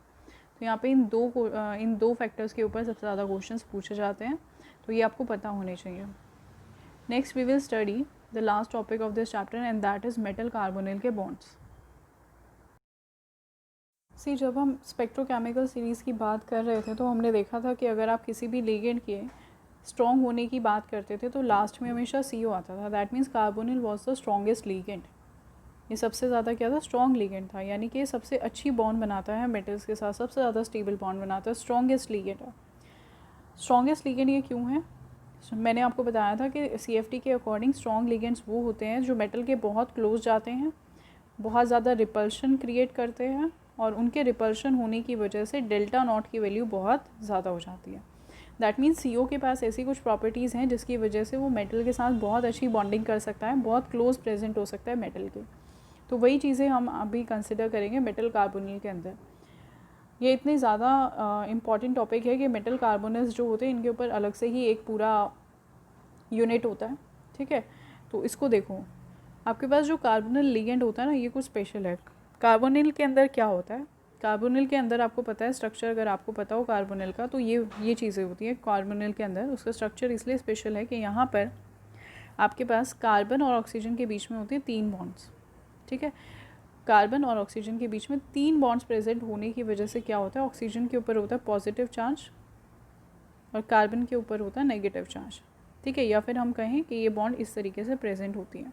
तो यहाँ पे इन दो फैक्टर्स के ऊपर सबसे ज़्यादा क्वेश्चंस पूछे जाते हैं, तो ये आपको पता होने चाहिए। Next we will study the last topic of this chapter and that is metal carbonyl के बॉन्ड्स। सी जब हम स्पेक्ट्रोकेमिकल सीरीज़ की बात कर रहे थे तो हमने देखा था कि अगर आप किसी भी लिगेंड के स्ट्रॉन्ग होने की बात करते थे तो लास्ट में हमेशा CO आता था। That means carbonyl was the strongest ligand. ये सबसे ज़्यादा क्या था, स्ट्रॉन्ग लिगेंड था, यानी कि ये सबसे अच्छी बॉन्ड बनाता है मेटल्स के साथ, सबसे ज़्यादा स्टेबल बॉन्ड बनाता है, स्ट्रॉन्गेस्ट लिगेंड है। स्ट्रॉन्गेस्ट लिगेंड ये क्यों है? मैंने आपको बताया था कि CFT के अकॉर्डिंग स्ट्रॉन्ग लिगेंड्स वो होते हैं जो मेटल के बहुत क्लोज जाते हैं, बहुत ज़्यादा रिपल्शन क्रिएट करते हैं और उनके रिपल्शन होने की वजह से डेल्टा नॉट की वैल्यू बहुत ज़्यादा हो जाती है। दैट मीन्स CO के पास ऐसी कुछ प्रॉपर्टीज़ हैं जिसकी वजह से वो मेटल के साथ बहुत अच्छी बॉन्डिंग कर सकता है, बहुत क्लोज प्रेजेंट हो सकता है मेटल के। तो वही चीज़ें हम अभी कंसिडर करेंगे मेटल कार्बोनिल के अंदर। ये इतने ज़्यादा इम्पॉर्टेंट टॉपिक है कि मेटल कार्बोनल्स जो होते हैं इनके ऊपर अलग से ही एक पूरा यूनिट होता है, ठीक है। तो इसको देखो, आपके पास जो कार्बोनिल लिगेंड होता है ना, ये कुछ स्पेशल है। कार्बोनिल के अंदर क्या होता है, कार्बोनिल के अंदर आपको पता है स्ट्रक्चर, अगर आपको पता हो कार्बोनिल का तो ये चीज़ें होती हैं कार्बोनिल के अंदर। उसका स्ट्रक्चर इसलिए स्पेशल है कि यहाँ पर आपके पास कार्बन और ऑक्सीजन के बीच में होती है 3 बॉन्ड्स, ठीक है। कार्बन और ऑक्सीजन के बीच में 3 बॉन्ड्स प्रेजेंट होने की वजह से क्या होता है, ऑक्सीजन के ऊपर होता है पॉजिटिव चार्ज और कार्बन के ऊपर होता है नेगेटिव चार्ज, ठीक है। या फिर हम कहें कि ये बॉन्ड इस तरीके से प्रेजेंट होती हैं।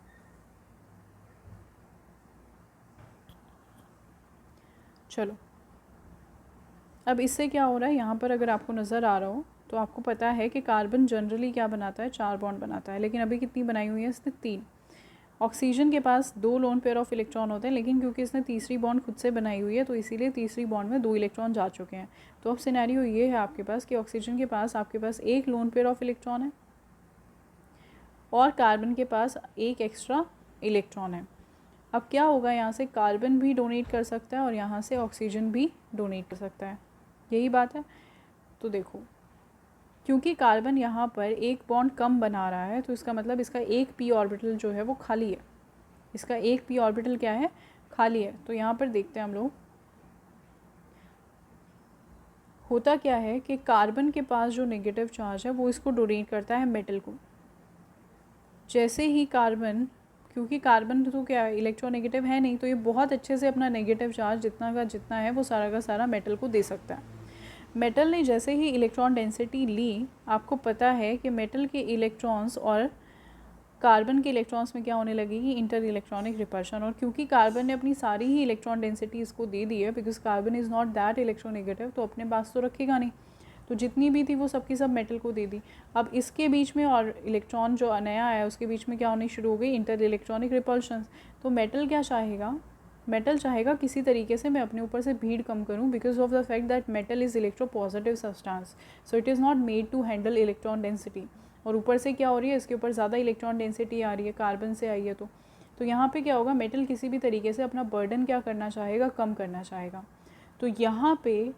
चलो, अब इससे क्या हो रहा है, यहाँ पर अगर आपको नज़र आ रहा हो तो आपको पता है कि कार्बन जनरली क्या बनाता है, 4 बॉन्ड बनाता है, लेकिन अभी कितनी बनाई हुई है इसने, 3। ऑक्सीजन के पास 2 लोन पेयर ऑफ इलेक्ट्रॉन होते हैं, लेकिन क्योंकि इसने तीसरी बॉन्ड खुद से बनाई हुई है तो इसीलिए तीसरी बॉन्ड में 2 इलेक्ट्रॉन जा चुके हैं। तो अब सिनेरियो ये है आपके पास कि ऑक्सीजन के पास आपके पास 1 लोन पेयर ऑफ इलेक्ट्रॉन है और कार्बन के पास 1 एक्स्ट्रा इलेक्ट्रॉन है। अब क्या होगा, यहाँ से कार्बन भी डोनेट कर सकता है और यहाँ से ऑक्सीजन भी डोनेट कर सकता है, यही बात है। तो देखो, क्योंकि कार्बन यहाँ पर एक बॉन्ड कम बना रहा है तो इसका मतलब इसका एक p ऑर्बिटल जो है वो खाली है, इसका एक p ऑर्बिटल क्या है, खाली है। तो यहाँ पर देखते हैं हम लोग, होता क्या है कि कार्बन के पास जो नेगेटिव चार्ज है वो इसको डोनेट करता है मेटल को। जैसे ही कार्बन, क्योंकि कार्बन तो क्या है, इलेक्ट्रोनेगेटिव है नहीं, तो ये बहुत अच्छे से अपना नेगेटिव चार्ज जितना का जितना है वो सारा का सारा मेटल को दे सकता है। मेटल ने जैसे ही इलेक्ट्रॉन डेंसिटी ली, आपको पता है कि मेटल के इलेक्ट्रॉन्स और कार्बन के इलेक्ट्रॉन्स में क्या होने लगेगी, इंटर इलेक्ट्रॉनिक रिपल्शन। और क्योंकि कार्बन ने अपनी सारी ही इलेक्ट्रॉन डेंसिटी इसको दे दी है, because carbon is not that electronegative, तो अपने पास तो रखेगा नहीं, तो जितनी भी थी वो सबकी सब मेटल को दे दी। अब इसके बीच में और इलेक्ट्रॉन जो नया आया उसके बीच में क्या होनी शुरू हो गई, इंटर इलेक्ट्रॉनिक रिपल्शन। तो मेटल क्या चाहेगा, मेटल चाहेगा किसी तरीके से मैं अपने ऊपर से भीड़ कम करूं, because of the fact that metal is electropositive substance, so it is not made to handle electron density. और ऊपर से क्या हो रही है, इसके ऊपर ज़्यादा इलेक्ट्रॉन डेंसिटी आ रही है, कार्बन से आई है। तो यहाँ पे क्या होगा, मेटल किसी भी तरीके से अपना बर्डन क्या करना चाहेगा, कम करना चाहेगा। तो यहाँ पे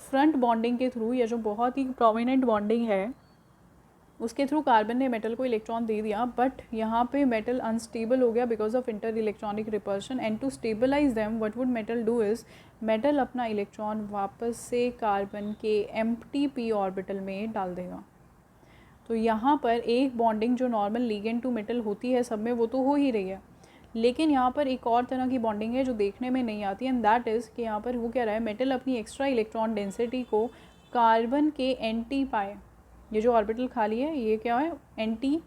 फ्रंट बॉन्डिंग के थ्रू, या जो बहुत ही प्रोमिनेंट बॉन्डिंग है उसके थ्रू कार्बन ने मेटल को इलेक्ट्रॉन दे दिया, बट यहाँ पे मेटल अनस्टेबल हो गया because of interelectronic repulsion. And to stabilise them what would metal do is, metal अपना इलेक्ट्रॉन वापस से कार्बन के एम्प्टी p ऑर्बिटल में डाल देगा। तो यहाँ पर एक बॉन्डिंग जो नॉर्मल लिगेंड टू मेटल होती है सब में, वो तो हो ही रही है, लेकिन यहाँ पर एक और तरह की बॉन्डिंग है जो देखने में नहीं आती, एंड दैट इज़ कि यहाँ पर वो क्या रहा है, मेटल अपनी एक्स्ट्रा इलेक्ट्रॉन डेंसिटी को कार्बन के एंटी पाई, ये जो ऑर्बिटल खाली है ये क्या है, एंटी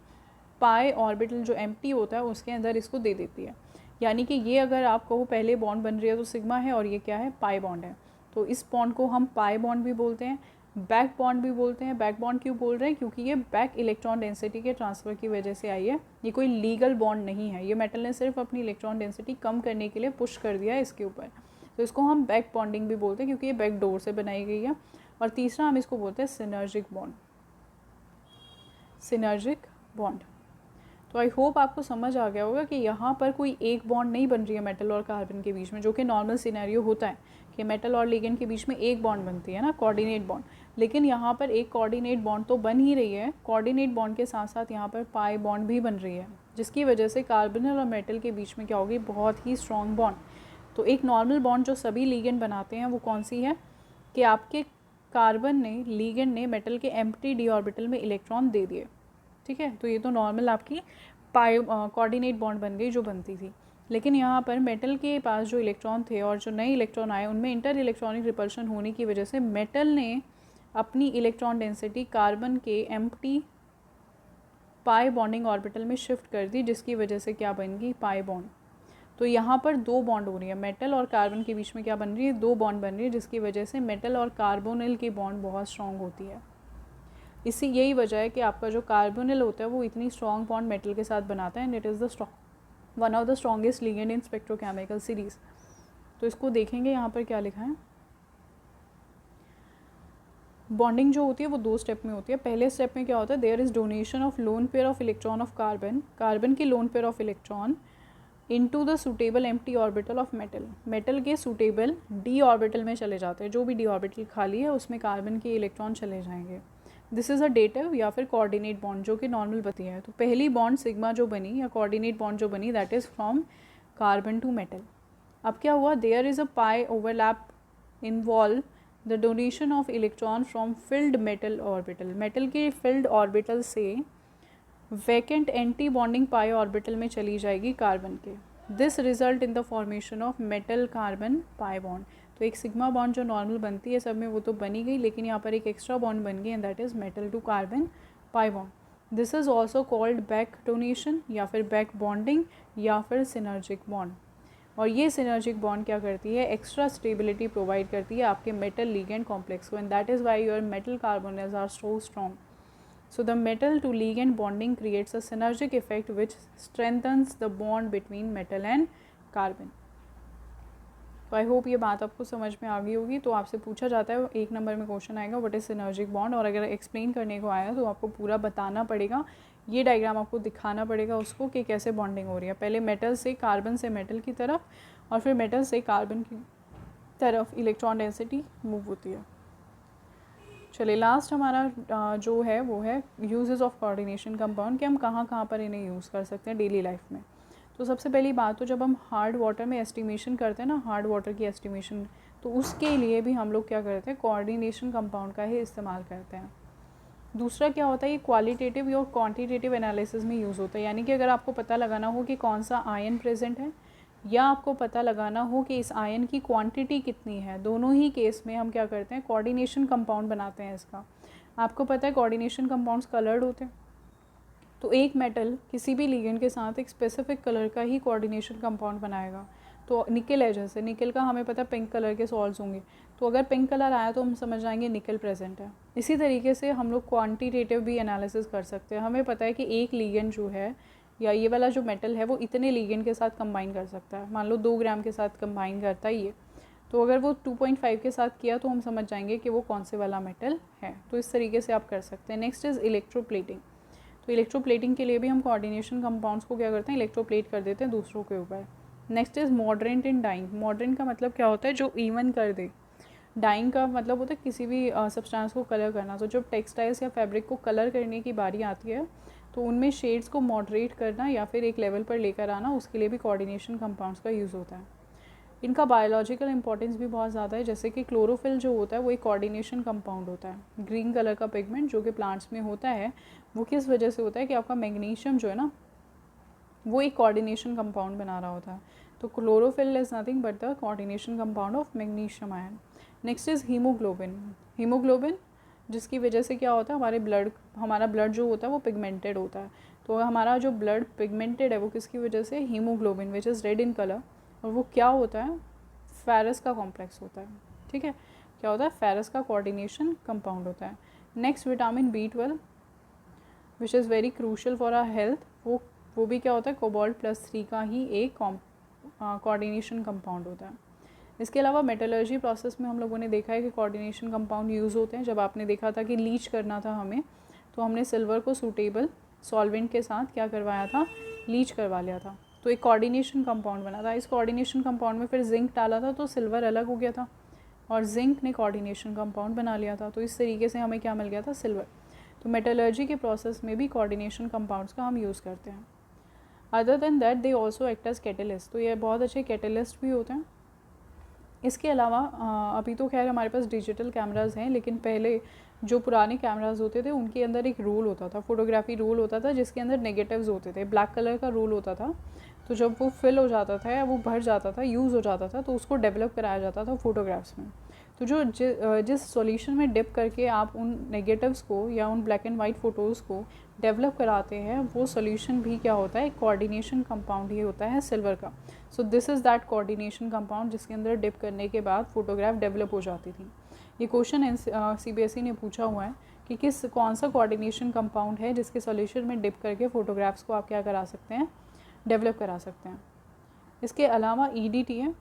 पाई ऑर्बिटल जो एम्प्टी होता है उसके अंदर इसको दे देती है। यानी कि ये अगर आप कहो पहले बॉन्ड बन रही है तो सिग्मा है और ये क्या है, पाई बॉन्ड है। तो इस बॉन्ड को हम पाई बॉन्ड भी बोलते हैं, बैक बॉन्ड भी बोलते हैं। बैक बॉन्ड क्यों बोल रहे हैं, क्योंकि ये बैक इलेक्ट्रॉन डेंसिटी के ट्रांसफ़र की वजह से आई है, ये कोई लीगल बॉन्ड नहीं है, ये मेटल ने सिर्फ अपनी इलेक्ट्रॉन डेंसिटी कम करने के लिए पुश कर दिया है इसके ऊपर। तो इसको हम बैक बॉन्डिंग भी बोलते हैं क्योंकि ये बैक डोर से बनाई गई है। और तीसरा हम इसको बोलते हैं सिनर्जिक बॉन्ड, सिनर्जिक बॉन्ड। तो आई होप आपको समझ आ गया होगा कि यहाँ पर कोई एक बॉन्ड नहीं बन रही है मेटल और कार्बन के बीच में, जो कि नॉर्मल सिनेरियो होता है कि मेटल और लिगेंड के बीच में एक बॉन्ड बनती है ना, कोऑर्डिनेट बॉन्ड। लेकिन यहाँ पर एक कोऑर्डिनेट बॉन्ड तो बन ही रही है, कोऑर्डिनेट बॉन्ड के साथ साथ यहाँ पर पाई बॉन्ड भी बन रही है, जिसकी वजह से कार्बन और मेटल के बीच में क्या होगी, बहुत ही स्ट्रॉन्ग बॉन्ड। तो एक नॉर्मल बॉन्ड जो सभी लिगेंड बनाते हैं वो कौन सी है, कि आपके कार्बन ने, लिगेंड ने मेटल के एम्प्टी d ऑर्बिटल में इलेक्ट्रॉन दे दिए, ठीक है। तो ये तो नॉर्मल आपकी कोऑर्डिनेट बॉन्ड बन गई जो बनती थी। लेकिन यहाँ पर मेटल के पास जो इलेक्ट्रॉन थे और जो नए इलेक्ट्रॉन आए उनमें इंटर इलेक्ट्रॉनिक रिपल्शन होने की वजह से मेटल ने अपनी इलेक्ट्रॉन डेंसिटी कार्बन के एम्प्टी पाई बॉन्डिंग ऑर्बिटल में शिफ्ट कर दी, जिसकी वजह से क्या बन गई, पाई बॉन्ड। तो यहाँ पर दो बॉन्ड हो रही है, मेटल और कार्बन के बीच में क्या बन रही है, दो बॉन्ड बन रही है, जिसकी वजह से मेटल और कार्बोनिल की बॉन्ड बहुत स्ट्रॉन्ग होती है। इसी यही वजह है कि आपका जो कार्बोनिल होता है वो इतनी स्ट्रॉन्ग बॉन्ड मेटल के साथ बनाता है, and it is the one of the strongest ligand in spectrochemical series. तो इसको देखेंगे यहाँ पर क्या लिखा है। बॉन्डिंग जो होती है वो दो स्टेप में होती है। पहले स्टेप में क्या होता है, there is donation of lone pair of electron of carbon, carbon की lone pair of electron into the suitable empty orbital of metal, metal के सूटेबल डी ऑर्बिटल में चले जाते हैं, जो भी डी ऑर्बिटल खाली है उसमें कार्बन के इलेक्ट्रॉन चले जाएंगे। दिस इज़ अ डेटिव या फिर कोऑर्डिनेट बॉन्ड जो कि नॉर्मल बती है। तो पहली बॉन्ड सिग्मा जो बनी या कोऑर्डिनेट बॉन्ड जो बनी that is from carbon to metal. अब क्या हुआ, there is a pi overlap involve the donation of electron from filled metal orbital, metal के फिल्ड ऑर्बिटल से vacant anti bonding pi orbital में चली जाएगी कार्बन के। This result in the formation of metal carbon pi bond. तो एक sigma bond जो normal बनती है सब में वो तो बनी गई, लेकिन यहाँ पर एक एक्स्ट्रा बॉन्ड बन गई and that is metal to carbon pi bond. This is also called back donation या फिर बैक बॉन्डिंग या फिर सिनर्जिक बॉन्ड। और ये सिनर्जिक बॉन्ड क्या करती है, एक्स्ट्रा स्टेबिलिटी प्रोवाइड करती है आपके मेटल लिगेंड कॉम्प्लेक्स को, and that is why your metal carbonyls are so strong. So the metal to ligand bonding creates a synergic effect which strengthens the bond between metal and carbon. तो I hope ये बात आपको समझ में आ गई होगी। तो आपसे पूछा जाता है 1 नंबर में क्वेश्चन आएगा व्हाट इज़ सिनर्जिक बॉन्ड, और अगर एक्सप्लेन करने को आया तो आपको पूरा बताना पड़ेगा, ये डायग्राम आपको दिखाना पड़ेगा उसको कि कैसे बॉन्डिंग हो रही है। पहले मेटल से कार्बन से मेटल की तरफ और फिर मेटल से कार्बन की तरफ इलेक्ट्रॉन डेंसिटी मूव होती है। चलिए लास्ट हमारा जो है वो है यूजेस ऑफ कोऑर्डिनेशन कंपाउंड, कि हम कहाँ कहाँ पर इन्हें यूज़ कर सकते हैं डेली लाइफ में। तो सबसे पहली बात तो जब हम हार्ड वाटर में एस्टिमेशन करते हैं ना, हार्ड वाटर की एस्टिमेशन, तो उसके लिए भी हम लोग क्या करते हैं, कोऑर्डिनेशन कंपाउंड का ही इस्तेमाल करते हैं। दूसरा क्या होता है, ये क्वालिटेटिव और क्वांटिटेटिव एनालिसिस में यूज़ होता है, यानी कि अगर आपको पता लगाना हो कि कौन सा आयन प्रेजेंट है या आपको पता लगाना हो कि इस आयन की क्वांटिटी कितनी है, दोनों ही केस में हम क्या करते हैं, कोऑर्डिनेशन कंपाउंड बनाते हैं इसका। आपको पता है कोऑर्डिनेशन कंपाउंड्स कलर्ड होते हैं, तो एक मेटल किसी भी लिगेंड के साथ एक स्पेसिफिक कलर का ही कोऑर्डिनेशन कंपाउंड बनाएगा। तो निकल है, जैसे निकल का हमें पता है पिंक कलर के सॉल्ट्स होंगे, तो अगर पिंक कलर आया तो हम समझ जाएंगे निकल प्रेजेंट है। इसी तरीके से हम लोग क्वांटिटेटिव भी एनालिसिस कर सकते हैं। हमें पता है कि एक लिगेंड जो है या ये वाला जो मेटल है वो इतने लिगेंड के साथ कंबाइन कर सकता है, मान लो 2 ग्राम के साथ कंबाइन करता है ये, तो अगर वो 2.5 के साथ किया तो हम समझ जाएंगे कि वो कौन से वाला मेटल है। तो इस तरीके से आप कर सकते हैं। Next is electroplating. तो इलेक्ट्रोप्लेटिंग के लिए भी हम कोऑर्डिनेशन कंपाउंड्स को क्या करते हैं, इलेक्ट्रोप्लेट कर देते हैं दूसरों के ऊपर। Next is mordant in dyeing. Mordant का मतलब क्या होता है, जो इवन कर दे। डाइंग का मतलब होता है किसी भी सब्सटेंस को कलर करना। तो जब टेक्सटाइल्स या फैब्रिक को कलर करने की बारी आती है तो उनमें शेड्स को मॉडरेट करना या फिर एक लेवल पर लेकर आना, उसके लिए भी कोऑर्डिनेशन कंपाउंड्स का यूज़ होता है। इनका बायोलॉजिकल इंपॉर्टेंस भी बहुत ज़्यादा है, जैसे कि क्लोरोफिल जो होता है वो एक कोऑर्डिनेशन कंपाउंड होता है। ग्रीन कलर का पिगमेंट जो कि प्लांट्स में होता है वो किस वजह से होता है कि आपका मैग्नीशियम जो है ना वो एक कोऑर्डिनेशन कंपाउंड बना रहा होता है। तो chlorophyll is nothing but the coordination compound of magnesium ion. Next is haemoglobin. Haemoglobin जिसकी वजह से क्या होता है, हमारा ब्लड जो होता है वो पिगमेंटेड होता है। तो हमारा जो ब्लड पिगमेंटेड है वो किसकी वजह से, haemoglobin which is red in colour, और वो क्या होता है, फेरस का कॉम्प्लेक्स होता है। ठीक है, क्या होता है, फेरस का कोऑर्डिनेशन कंपाउंड होता है। Next vitamin B12 which is very crucial for our health, वो भी क्या होता है, कोबाल्ट+3 का ही एक कोऑर्डिनेशन कंपाउंड होता है। इसके अलावा मेटलर्जी प्रोसेस में हम लोगों ने देखा है कि कोऑर्डिनेशन कंपाउंड यूज़ होते हैं। जब आपने देखा था कि लीच करना था हमें, तो हमने सिल्वर को सूटेबल सॉल्वेंट के साथ क्या करवाया था, लीच करवा लिया था, तो एक कोऑर्डिनेशन कंपाउंड बना था। इस कोऑर्डिनेशन कंपाउंड में फिर जिंक डाला था तो सिल्वर अलग हो गया था और जिंक ने कोऑर्डिनेशन कंपाउंड बना लिया था। तो इस तरीके से हमें क्या मिल गया था, सिल्वर। तो मेटलर्जी के प्रोसेस में भी कोऑर्डिनेशन कंपाउंड्स का हम यूज़ करते हैं। Other than that they also act as catalyst, तो ये बहुत अच्छे कैटलिस्ट भी होते हैं। इसके अलावा अभी तो खैर हमारे पास डिजिटल कैमराज़ हैं, लेकिन पहले जो पुराने कैमराज होते थे उनके अंदर एक रोल होता था, फोटोग्राफी रोल होता था, जिसके अंदर नेगेटिव्स होते थे, ब्लैक कलर का रोल होता था। तो जब वो फिल हो जाता था या वो भर जाता था, यूज़ हो जाता था, तो उसको डेवलप कराया जाता था फ़ोटोग्राफ्स में। तो जो जिस सॉल्यूशन में डिप करके आप उन नेगेटिव्स को या उन ब्लैक एंड वाइट फ़ोटोज़ को डेवलप कराते हैं, वो सॉल्यूशन भी क्या होता है, कोऑर्डिनेशन कंपाउंड ही होता है सिल्वर का। सो this is that coordination compound जिसके अंदर डिप करने के बाद फ़ोटोग्राफ डेवलप हो जाती थी। ये क्वेश्चन CBSE ने पूछा हुआ है कि कौन सा कोऑर्डिनेशन कंपाउंड है जिसके सॉल्यूशन में डिप करके फ़ोटोग्राफ्स को आप क्या करा सकते हैं, डेवलप करा सकते हैं। इसके अलावा EDTA,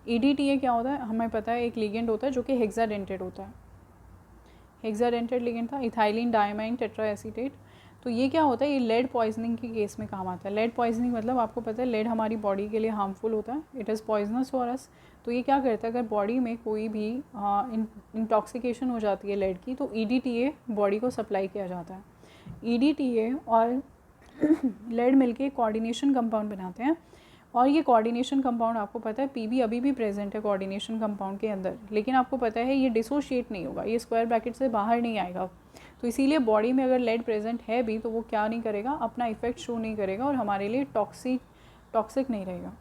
EDTA क्या होता है, हमें पता है एक लिगेंड होता है जो कि हेक्साडेंटेड होता है। हेक्साडेंटेड लिगेंड था, इथाइलिन डायमाइन टेट्राएसीटेट। तो ये क्या होता है, ये लेड पॉइजनिंग के केस में काम आता है। लेड पॉइजनिंग मतलब आपको पता है लेड हमारी बॉडी के लिए हार्मफुल होता है, it is poisonous for us. तो ये क्या करता है, अगर बॉडी में कोई भी इंटॉक्सिकेशन हो जाती है लेड की, तो EDTA बॉडी को सप्लाई किया जाता है। EDTA और लेड मिलके कोऑर्डिनेशन कंपाउंड बनाते हैं। और ये कोऑर्डिनेशन कंपाउंड आपको पता है PB अभी भी प्रेजेंट है कोऑर्डिनेशन कंपाउंड के अंदर, लेकिन आपको पता है ये डिसोशिएट नहीं होगा, ये स्क्वायर ब्रैकेट से बाहर नहीं आएगा। तो इसीलिए बॉडी में अगर लेड प्रेजेंट है भी तो वो क्या नहीं करेगा, अपना इफेक्ट शो नहीं करेगा और हमारे लिए टॉक्सिक नहीं रहेगा।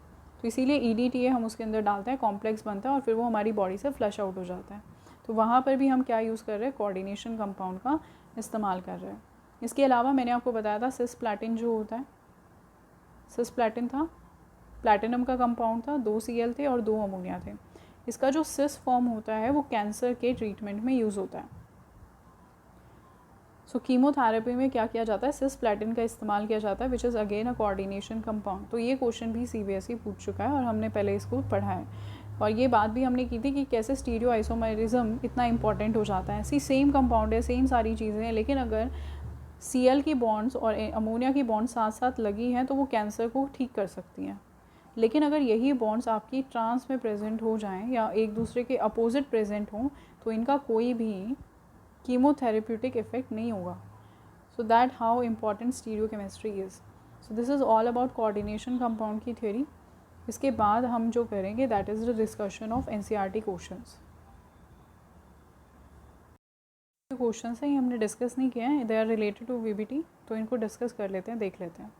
तो इसीलिए EDTA हम उसके अंदर डालते हैं, कॉम्प्लेक्स बनता है और फिर वो हमारी बॉडी से फ्लश आउट हो जाता है। तो वहाँ पर भी हम क्या यूज़ कर रहे हैं, कोऑर्डिनेशन कंपाउंड का इस्तेमाल कर रहे हैं। इसके अलावा मैंने आपको बताया था सिस्प्लैटिन जो होता है, सिस्प्लैटिन था, प्लैटिनम का कंपाउंड था, 2 Cl थे और 2 अमोनिया थे। इसका जो सिस फॉर्म होता है वो कैंसर के ट्रीटमेंट में यूज़ होता है। सो कीमोथेरेपी में क्या किया जाता है, सिस्प्लैटिन का इस्तेमाल किया जाता है, which is again a coordination compound. तो ये क्वेश्चन भी CBSE पूछ चुका है और हमने पहले इसको पढ़ा है। और ये बात भी हमने की थी कि कैसे स्टीरियो आइसोमेरिज्म इतना इंपॉर्टेंट हो जाता है। सेम कंपाउंड है, सेम सारी चीज़ें हैं, लेकिन अगर Cl की बॉन्ड्स और अमोनिया की बॉन्ड्स साथ साथ लगी हैं तो वो कैंसर को ठीक कर सकती हैं। लेकिन अगर यही बॉन्ड्स आपकी ट्रांस में प्रेजेंट हो जाएं या एक दूसरे के अपोजिट प्रेजेंट हों तो इनका कोई भी कीमोथेरेप्यूटिक इफेक्ट नहीं होगा। So that how important stereochemistry is. So this is all about coordination compound की थ्योरी। इसके बाद हम जो करेंगे that is the discussion of NCERT questions. Questions हैं ये हमने डिस्कस नहीं किए हैं, they are related to VBT, तो इनको डिस्कस कर लेते हैं, देख लेते हैं।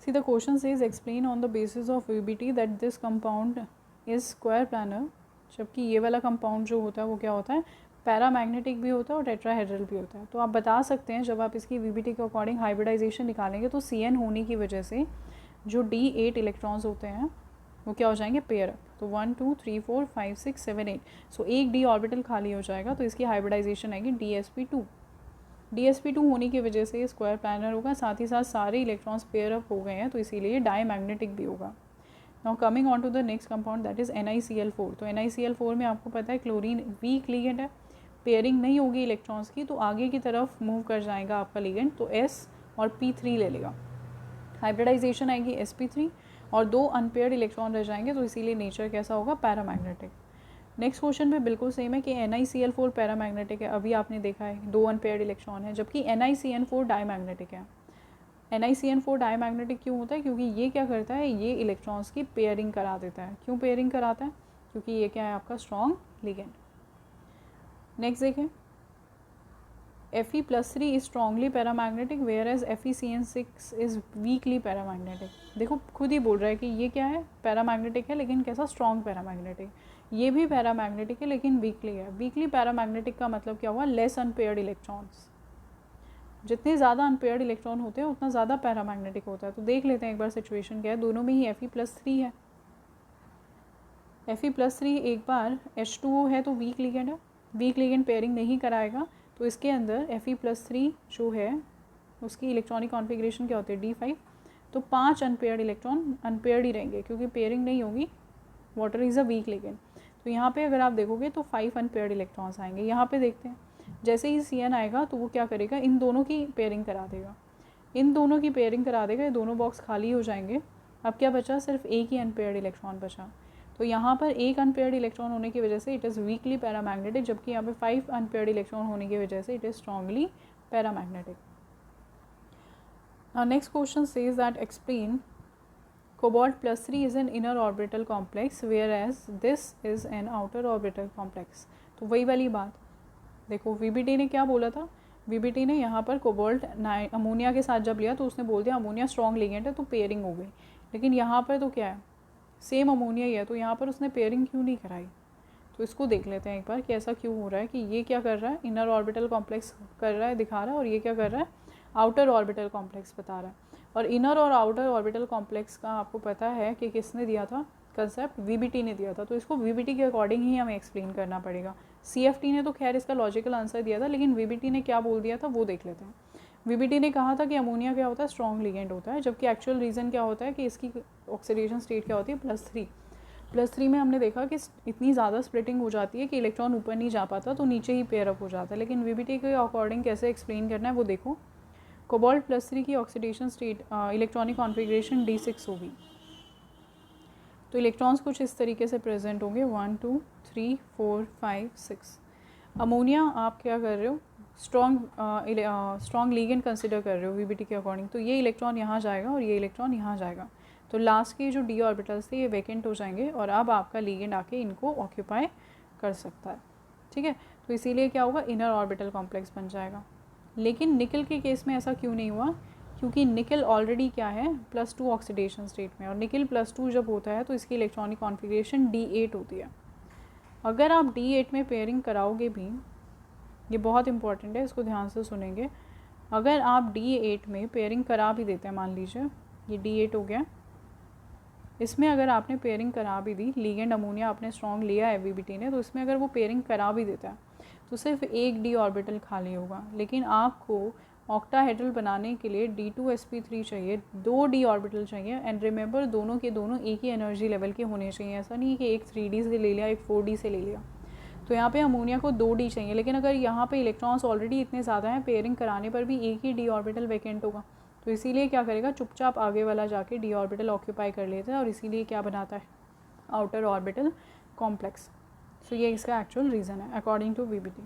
See the question says explain on the basis of VBT that this compound is square planar, जबकि ये वाला कंपाउंड जो होता है वो क्या होता है, पैरामैग्नेटिक भी होता है और टेट्राहेड्रल भी होता है। तो आप बता सकते हैं जब आप इसकी VBT के अकॉर्डिंग हाइब्रिडाइजेशन निकालेंगे तो CN होने की वजह से जो D8 इलेक्ट्रॉन्स होते हैं वो क्या हो जाएंगे, पेयर अप। तो 1 2 3 4 5 6 7 8, सो एक D ऑर्बिटल खाली हो जाएगा तो इसकी हाइब्रिडाइजेशन आएगी DsP2। DsP2 होने की वजह से स्क्वायर प्लानर होगा, साथ ही साथ सारे इलेक्ट्रॉन्स पेयर अप हो गए हैं तो इसीलिए डायमैग्नेटिक भी होगा। Now coming on to the next compound that is NiCl4। तो NiCl4 में आपको पता है क्लोरीन वीक लिगेंड है, पेयरिंग नहीं होगी इलेक्ट्रॉन्स की तो आगे की तरफ मूव कर जाएगा आपका लिगेंड, तो S और P3 ले लेगा, हाइब्रिडाइजेशन आएगी sp3 और 2 अनपेयर्ड इलेक्ट्रॉन रह जाएंगे, तो इसीलिए नेचर कैसा होगा, पैरामैग्नेटिक। नेक्स्ट क्वेश्चन पे बिल्कुल सेम है कि NiCl4 पैरामैग्नेटिक है, अभी आपने देखा है 2 अनपेयर्ड इलेक्ट्रॉन है, जबकि NiCN4 डायमैग्नेटिक है। NiCN4 डायमैग्नेटिक क्यों होता है, क्योंकि ये क्या करता है, ये इलेक्ट्रॉन्स की पेयरिंग करा देता है। क्यों पेयरिंग कराता है, क्योंकि ये क्या है आपका स्ट्रॉन्ग लिगेंड। नेक्स्ट देखें, Fe+3 is strongly paramagnetic whereas FeCN6 is weakly paramagnetic. देखो खुद ही बोल रहा है कि ये क्या है, पैरामैग्नेटिक है लेकिन कैसा, स्ट्रॉन्ग पैरामैग्नेटिक। ये भी पैरामैग्नेटिक है लेकिन वीकली है। वीकली पैरामैग्नेटिक का मतलब क्या हुआ, लेस अनपेयर्ड इलेक्ट्रॉन्स। जितने ज़्यादा अनपेयर्ड इलेक्ट्रॉन होते हैं उतना ज़्यादा पैरामैग्नेटिक होता है। तो देख लेते हैं एक बार सिचुएशन क्या है, दोनों में ही Fe+3 है। Fe+3 एक बार H2O है तो वीक लिगेंड है, वीक लिगेंड पेयरिंग नहीं कराएगा, तो इसके अंदर Fe+3 जो है उसकी इलेक्ट्रॉनिक कॉन्फ़िगरेशन क्या होती है, D5। तो 5 अनपेयर्ड इलेक्ट्रॉन अनपेयर्ड ही रहेंगे क्योंकि पेयरिंग नहीं होगी, water is a week ligand. तो यहाँ पे अगर आप देखोगे तो 5 अनपेयर्ड इलेक्ट्रॉन्स आएंगे। यहाँ पे देखते हैं, जैसे ही CN आएगा तो वो क्या करेगा, इन दोनों की पेयरिंग करा देगा, इन दोनों की पेयरिंग करा देगा, ये दोनों बॉक्स खाली हो जाएंगे। अब क्या बचा, सिर्फ एक ही अनपेयर्ड इलेक्ट्रॉन बचा। तो यहाँ पर एक अनपेयर्ड इलेक्ट्रॉन होने की वजह से इट इज़ वीकली पैरामैग्नेटिक, जबकि यहाँ पे 5 अनपेयर्ड इलेक्ट्रॉन होने की वजह से it is strongly paramagnetic. Now next question says that explain Cobalt+3 is an inner orbital complex whereas this is an outer orbital complex। तो वही वाली बात, देखो वीबीटी ने क्या बोला था, वीबीटी ने यहाँ पर कोबाल्ट अमोनिया के साथ जब लिया तो उसने बोल दिया अमोनिया स्ट्रॉन्ग लिगेंड है तो पेयरिंग हो गई। लेकिन यहाँ पर तो क्या है, सेम अमोनिया ही है, तो यहाँ पर उसने पेयरिंग क्यों नहीं कराई। तो इसको देख लेते हैं एक बार कि ऐसा क्यों हो रहा है कि ये क्या कर रहा है, इनर ऑर्बिटल कॉम्प्लेक्स कर रहा है, दिखा रहा है, और ये क्या कर रहा है, आउटर ऑर्बिटल कॉम्प्लेक्स बता रहा है। और इनर और आउटर ऑर्बिटल कॉम्प्लेक्स का आपको पता है कि किसने दिया था कंसेप्ट, वीबीटी ने दिया था। तो इसको वीबीटी के अकॉर्डिंग ही हमें एक्सप्लेन करना पड़ेगा। सीएफटी ने तो खैर इसका लॉजिकल आंसर दिया था, लेकिन वीबीटी ने क्या बोल दिया था वो देख लेते हैं। वीबीटी ने कहा था कि अमोनिया क्या होता है, स्ट्रॉन्ग लिगेंड होता है, जबकि एक्चुअल रीज़न क्या होता है कि इसकी ऑक्सीडेशन स्टेट क्या होती है, +3 में हमने देखा कि इतनी ज़्यादा स्प्लिटिंग हो जाती है कि इलेक्ट्रॉन ऊपर नहीं जा पाता, तो नीचे ही पेयर अप हो जाता है। लेकिन वीबीटी के अकॉर्डिंग कैसे एक्सप्लेन करना है वो देखो। कोबाल्ट +3 की oxidation state electronic configuration D6 होगी। तो इलेक्ट्रॉन्स कुछ इस तरीके से प्रेजेंट होंगे, 1 2 3 4 5 6। अमोनिया आप क्या कर रहे हो, स्ट्रॉन्ग लिगेंड कंसिडर कर रहे हो वीबीटी के अकॉर्डिंग, तो ये इलेक्ट्रॉन यहाँ जाएगा और ये इलेक्ट्रॉन यहाँ जाएगा। तो लास्ट के जो डी ऑर्बिटल्स थे ये वैकेंट हो जाएंगे और अब आपका लिगेंड आके इनको ऑक्यूपाई कर सकता है। ठीक है, तो इसीलिए क्या होगा, इनर ऑर्बिटल कॉम्प्लेक्स बन जाएगा। लेकिन निकल के केस में ऐसा क्यों नहीं हुआ, क्योंकि निकल ऑलरेडी क्या है, +2 ऑक्सीडेशन स्टेट में, और निकल +2 जब होता है तो इसकी इलेक्ट्रॉनिक कॉन्फ़िगरेशन D8 होती है। अगर आप D8 में पेयरिंग कराओगे भी, ये बहुत इंपॉर्टेंट है, इसको ध्यान से सुनेंगे। अगर आप D8 में पेयरिंग करा भी देते हैं, मान लीजिए ये D8 हो गया, इसमें अगर आपने पेयरिंग करा भी दी, लिगेंड अमोनिया आपने स्ट्रॉन्ग लिया है वीबीटी ने, तो इसमें अगर वो पेयरिंग करा भी देता है तो सिर्फ एक डी ऑर्बिटल खाली होगा। लेकिन आपको ऑक्टाहेड्रल बनाने के लिए D2sp3 चाहिए, 2 डी ऑर्बिटल चाहिए। एंड रिमेंबर दोनों के दोनों एक ही एनर्जी लेवल के होने चाहिए, ऐसा नहीं कि एक 3D से ले लिया, एक 4D से ले लिया। तो यहाँ पे अमोनिया को 2D चाहिए, लेकिन अगर यहाँ पे इलेक्ट्रॉन्स ऑलरेडी इतने ज़्यादा हैं, पेयरिंग कराने पर भी एक ही डी ऑर्बिटल वैकेंट होगा। तो इसीलिए क्या करेगा, चुपचाप आगे वाला जाके डी ऑर्बिटल ऑक्यूपाई कर लेता है और इसीलिए क्या बनाता है, आउटर ऑर्बिटल कॉम्प्लेक्स। सो ये इसका एक्चुअल रीज़न है अकॉर्डिंग टू वीबीटी।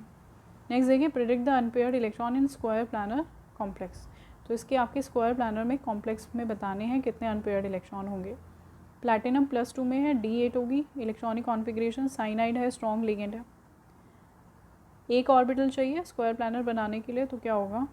नेक्स्ट देखिए, predict the unpaired electron in square planar complex. तो इसके आपके स्क्वायर प्लानर में कॉम्प्लेक्स में बताने हैं कितने अनपेयर्ड इलेक्ट्रॉन होंगे। प्लैटिनम +2 में है, D8 होगी, इलेक्ट्रॉनिक कॉन्फ़िगरेशन साइनाइड है, स्ट्रॉन्ग लिगेंड है। एक ऑर्बिटल चाहिए स्क्वायर प्लानर बनाने के लिए, तो क्या होगा,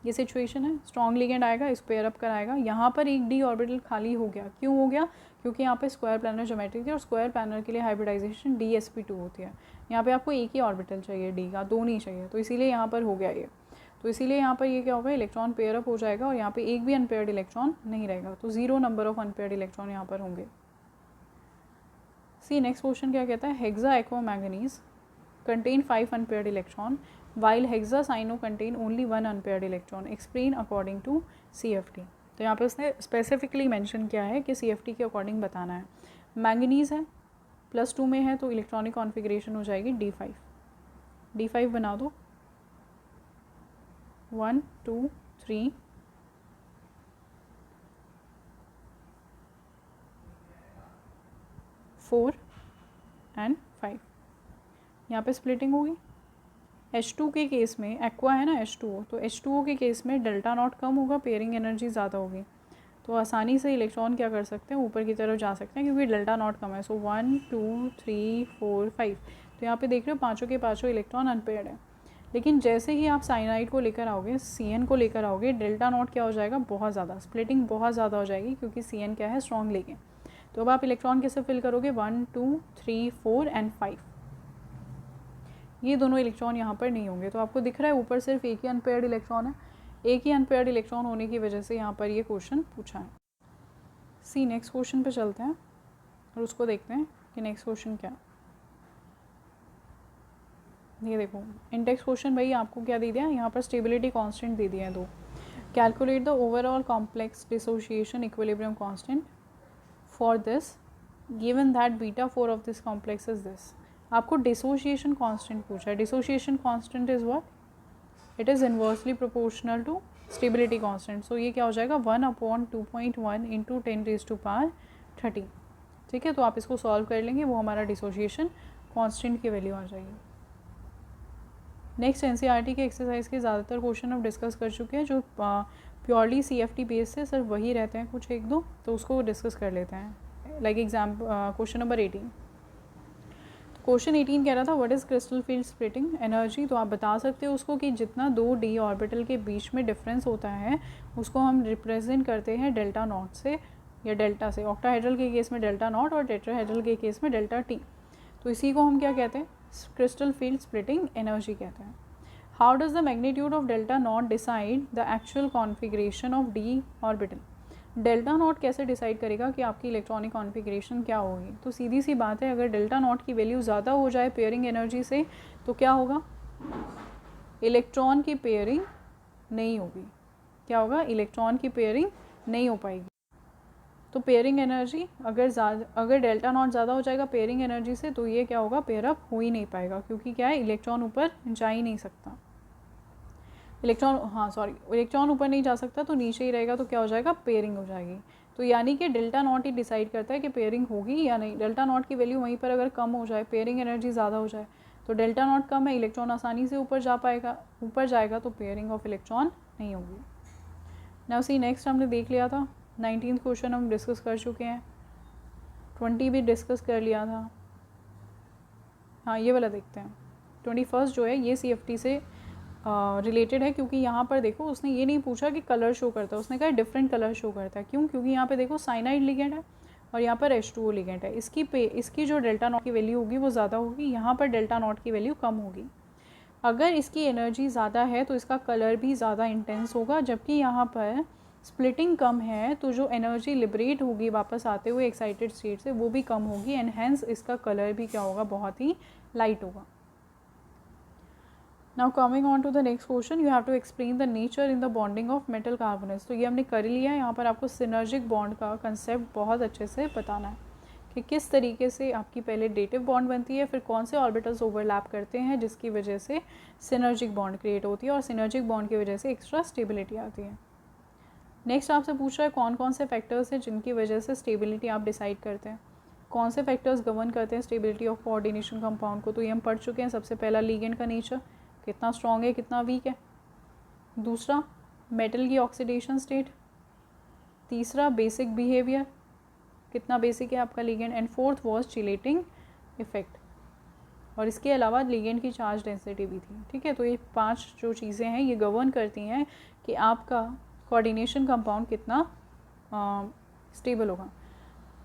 ये सिचुएशन है, स्ट्रॉन्ग लिगेंड आएगा, इस पेयर अप कराएगा। यहाँ पर एक डी ऑर्बिटल खाली हो गया, क्यों हो गया, क्योंकि यहाँ पे स्क्वायर प्लानर ज्योमेट्री थी और स्क्वायर प्लानर के लिए हाइब्रिडाइजेशन DsP2 होती है। यहाँ पे आपको एक ही ऑर्बिटल चाहिए डी का, 2 नहीं चाहिए, तो इसीलिए यहाँ पर हो गया ये। तो इसीलिए यहाँ पर ये क्या होगा, इलेक्ट्रॉन पेयर अप हो जाएगा और यहाँ पे एक भी अनपेयर्ड इलेक्ट्रॉन नहीं रहेगा, तो 0 नंबर ऑफ अनपेयर्ड इलेक्ट्रॉन यहाँ पर होंगे। सी नेक्स्ट क्वेश्चन क्या कहता है, hexa aqua manganese contain 5 unpaired electron while hexacyano contain only 1 unpaired electron, explain according to CFT। तो यहाँ पे उसने स्पेसिफिकली मेंशन किया है कि CFT के अकॉर्डिंग बताना है। मैंगनीज है, +2 में है, तो इलेक्ट्रॉनिक कॉन्फ़िगरेशन हो जाएगी D5 बना दो, 1 2 3 4 एंड 5। यहाँ पे स्प्लिटिंग होगी। H2 के केस में, एक्वा है ना H2O, तो H2O के केस में डेल्टा नॉट कम होगा, पेयरिंग एनर्जी ज़्यादा होगी, तो आसानी से इलेक्ट्रॉन क्या कर सकते हैं, ऊपर की तरफ जा सकते हैं, क्योंकि डेल्टा नॉट कम है। सो 1 2 3 4 5, तो यहाँ पे देख रहे हो पाँचों के पाँचों इलेक्ट्रॉन अनपेयर्ड है। लेकिन जैसे ही आप साइनाइड को लेकर आओगे, CN को लेकर आओगे, डेल्टा नॉट क्या हो जाएगा, बहुत ज़्यादा, स्प्लिटिंग बहुत ज़्यादा हो जाएगी, क्योंकि CN क्या है, स्ट्रॉन्ग लिगेंड। तो अब आप इलेक्ट्रॉन कैसे फिल करोगे, 1 2 3 4 एंड 5, ये दोनों इलेक्ट्रॉन यहाँ पर नहीं होंगे। तो आपको दिख रहा है ऊपर सिर्फ एक ही अनपेयर्ड इलेक्ट्रॉन है, एक ही अनपेयर्ड इलेक्ट्रॉन होने की वजह से यहाँ पर ये क्वेश्चन पूछा है। सी नेक्स्ट क्वेश्चन पे चलते हैं और उसको देखते हैं कि नेक्स्ट क्वेश्चन क्या। ये देखो, इंडेक्स क्वेश्चन भाई आपको क्या दे दिया, यहाँ पर स्टेबिलिटी कांस्टेंट दे दिया है 2। Calculate the overall complex dissociation equilibrium constant for this given that β4 of this complex is this. आपको डिसोशिएशन कांस्टेंट पूछा है। Dissociation constant is what, it is inversely proportional to stability constant. So ये क्या हो जाएगा, 1/2.1 into 10⁻30। ठीक है, तो आप इसको सॉल्व कर लेंगे, वो हमारा डिसोशिएशन कांस्टेंट की वैल्यू आ जाएगी। नेक्स्ट NCERT के एक्सरसाइज के ज़्यादातर क्वेश्चन हम डिस्कस कर चुके हैं, जो प्योरली CFT बेस से सिर्फ वही रहते हैं, कुछ एक दो, तो उसको डिस्कस कर लेते हैं। Like example question number 18। Question 18 कह रहा था what is crystal field splitting energy. तो आप बता सकते हो उसको कि जितना दो डी ऑर्बिटल के बीच में डिफरेंस होता है उसको हम रिप्रेजेंट करते हैं डेल्टा नॉट से या डेल्टा से। ऑक्टाहेड्रल के केस में डेल्टा नॉट और टेट्राहेड्रल के केस में डेल्टा टी। तो इसी को हम क्या कहते हैं, क्रिस्टल फील्ड स्प्लिटिंग एनर्जी कहते हैं। How does the magnitude of delta not decide the actual configuration of D orbital. Delta not कैसे डिसाइड करेगा कि आपकी इलेक्ट्रॉनिक कॉन्फ़िगरेशन क्या होगी। तो सीधी सी बात है, अगर डेल्टा नॉट की वैल्यू ज़्यादा हो जाए पेयरिंग एनर्जी से तो क्या होगा, इलेक्ट्रॉन की पेयरिंग नहीं होगी। क्या होगा, इलेक्ट्रॉन की पेयरिंग नहीं हो पाएगी। तो पेयरिंग एनर्जी अगर डेल्टा नॉट ज़्यादा हो जाएगा पेयरिंग एनर्जी से तो ये क्या होगा, पेयरअप हो ही नहीं पाएगा, क्योंकि क्या है, इलेक्ट्रॉन ऊपर जा ही नहीं सकता। इलेक्ट्रॉन ऊपर नहीं जा सकता तो नीचे ही रहेगा, तो क्या हो जाएगा, पेयरिंग हो जाएगी। तो यानी कि डेल्टा नॉट ही डिसाइड करता है कि पेयरिंग होगी या नहीं। डेल्टा नॉट की वैल्यू वहीं पर अगर कम हो जाए, पेयरिंग एनर्जी ज़्यादा हो जाए, तो डेल्टा नॉट कम है, इलेक्ट्रॉन आसानी से ऊपर जाएगा तो पेयरिंग ऑफ इलेक्ट्रॉन नहीं होगी। नाउ सी नेक्स्ट हमने देख लिया था, 19th क्वेश्चन हम डिस्कस कर चुके हैं, 20 भी डिस्कस कर लिया था। हाँ, ये वाला देखते हैं। 21st जो है ये CFT से रिलेटेड है, क्योंकि यहाँ पर देखो उसने ये नहीं पूछा कि कलर शो करता है, उसने कहा डिफरेंट कलर शो करता है। क्यों, क्योंकि यहाँ पे देखो साइनाइड लिगेंड है और यहाँ पर H2O लिगेंड है। इसकी जो डेल्टा नॉट की वैल्यू होगी वो ज़्यादा होगी, यहाँ पर डेल्टा नॉट की वैल्यू कम होगी। अगर इसकी एनर्जी ज़्यादा है तो इसका कलर भी ज़्यादा इंटेंस होगा, जबकि यहाँ पर स्प्लिटिंग कम है तो जो एनर्जी लिबरेट होगी वापस आते हुए एक्साइटेड स्टेट से वो भी कम होगी, एंड हेंस इसका कलर भी क्या होगा, बहुत ही लाइट होगा। Now coming on to the next question, you have to explain the nature in the bonding of metal carbonates. तो ये हमने कर लिया है। यहाँ पर आपको सिनर्जिक बॉन्ड का कंसेप्ट बहुत अच्छे से बताना है कि किस तरीके से आपकी पहले डेटिव बॉन्ड बनती है, फिर कौन से ऑर्बिटल्स ओवरलैप करते हैं जिसकी वजह से सिनर्जिक बॉन्ड क्रिएट होती है और सिनर्जिक बॉन्ड की वजह से एक्स्ट्रा स्टेबिलिटी आती है। नेक्स्ट आपसे पूछ रहा है कौन कौन से फैक्टर्स हैं जिनकी वजह से स्टेबिलिटी आप डिसाइड करते हैं, कौन से फैक्टर्स गवर्न करते हैं स्टेबिलिटी ऑफ कोऑर्डिनेशन कंपाउंड को। तो ये हम पढ़ चुके हैं। सबसे पहला लिगेंड का नेचर, कितना स्ट्रॉन्ग है कितना वीक है। दूसरा मेटल की ऑक्सीडेशन स्टेट। तीसरा बेसिक बिहेवियर, कितना बेसिक है आपका ligand. And fourth was chelating effect. और इसके अलावा लिगेंड की चार्ज डेंसिटी भी थी। ठीक है, तो ये 5 जो चीज़ें हैं ये गवर्न करती हैं कि आपका कोऑर्डिनेशन कंपाउंड कितना स्टेबल होगा।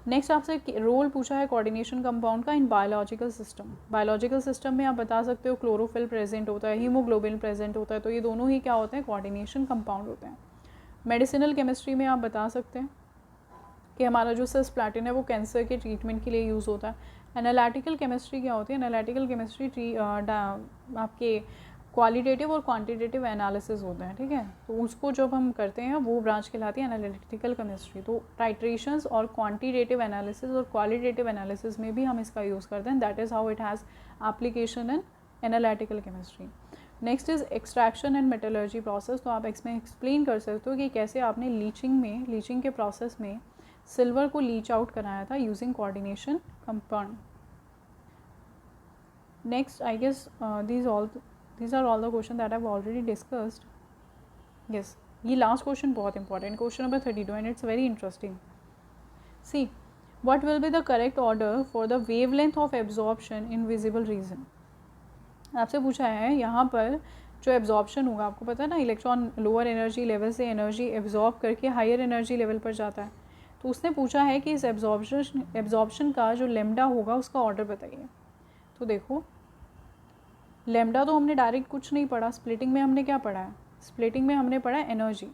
नेक्स्ट आपसे रोल पूछा है कोऑर्डिनेशन कंपाउंड का in biological system. Biological system में आप बता सकते हो क्लोरोफिल प्रेजेंट होता है, हीमोग्लोबिन प्रेजेंट होता है, तो ये दोनों ही क्या होते हैं, कोऑर्डिनेशन कंपाउंड होते हैं। मेडिसिनल केमिस्ट्री में आप बता सकते हैं कि हमारा जो सिस्प्लैटिन है वो कैंसर के ट्रीटमेंट के लिए यूज़ होता है। एनालिटिकल केमिस्ट्री क्या होती है, एनालिटिकल केमिस्ट्री आपके क्वालिटेटिव और क्वांटिटेटिव एनालिसिस होता है। ठीक है, तो उसको जब हम करते हैं वो ब्रांच कहलाती है एनालिटिकल केमिस्ट्री। तो टाइट्रेशंस और क्वांटिटेटिव एनालिसिस और क्वालिटेटिव एनालिसिस में भी हम इसका यूज़ करते हैं। That is how it has application in analytical chemistry. Next is extraction and metallurgy process. तो आप इसमें एक्सप्लेन कर सकते हो कि कैसे आपने लीचिंग के प्रोसेस में सिल्वर को लीच आउट कराया था using coordination compound. Next I guess these are all the question that I've already discussed. Yes, ये last question बहुत important, question number 32, and it's very interesting. See, what will be the correct order for the wavelength of absorption in visible region? आपसे पूछा है यहाँ पर जो absorption होगा, आपको पता है ना इलेक्ट्रॉन लोअर एनर्जी लेवल से एनर्जी एब्जॉर्ब करके हायर एनर्जी लेवल पर जाता है। तो उसने पूछा है कि इस एब्जॉर्प्शन का जो लेमडा होगा उसका ऑर्डर बताइए। तो देखो लेमडा तो हमने डायरेक्ट कुछ नहीं पढ़ा, स्प्लिटिंग में हमने क्या पढ़ा है, स्प्लिटिंग में हमने पढ़ा है एनर्जी।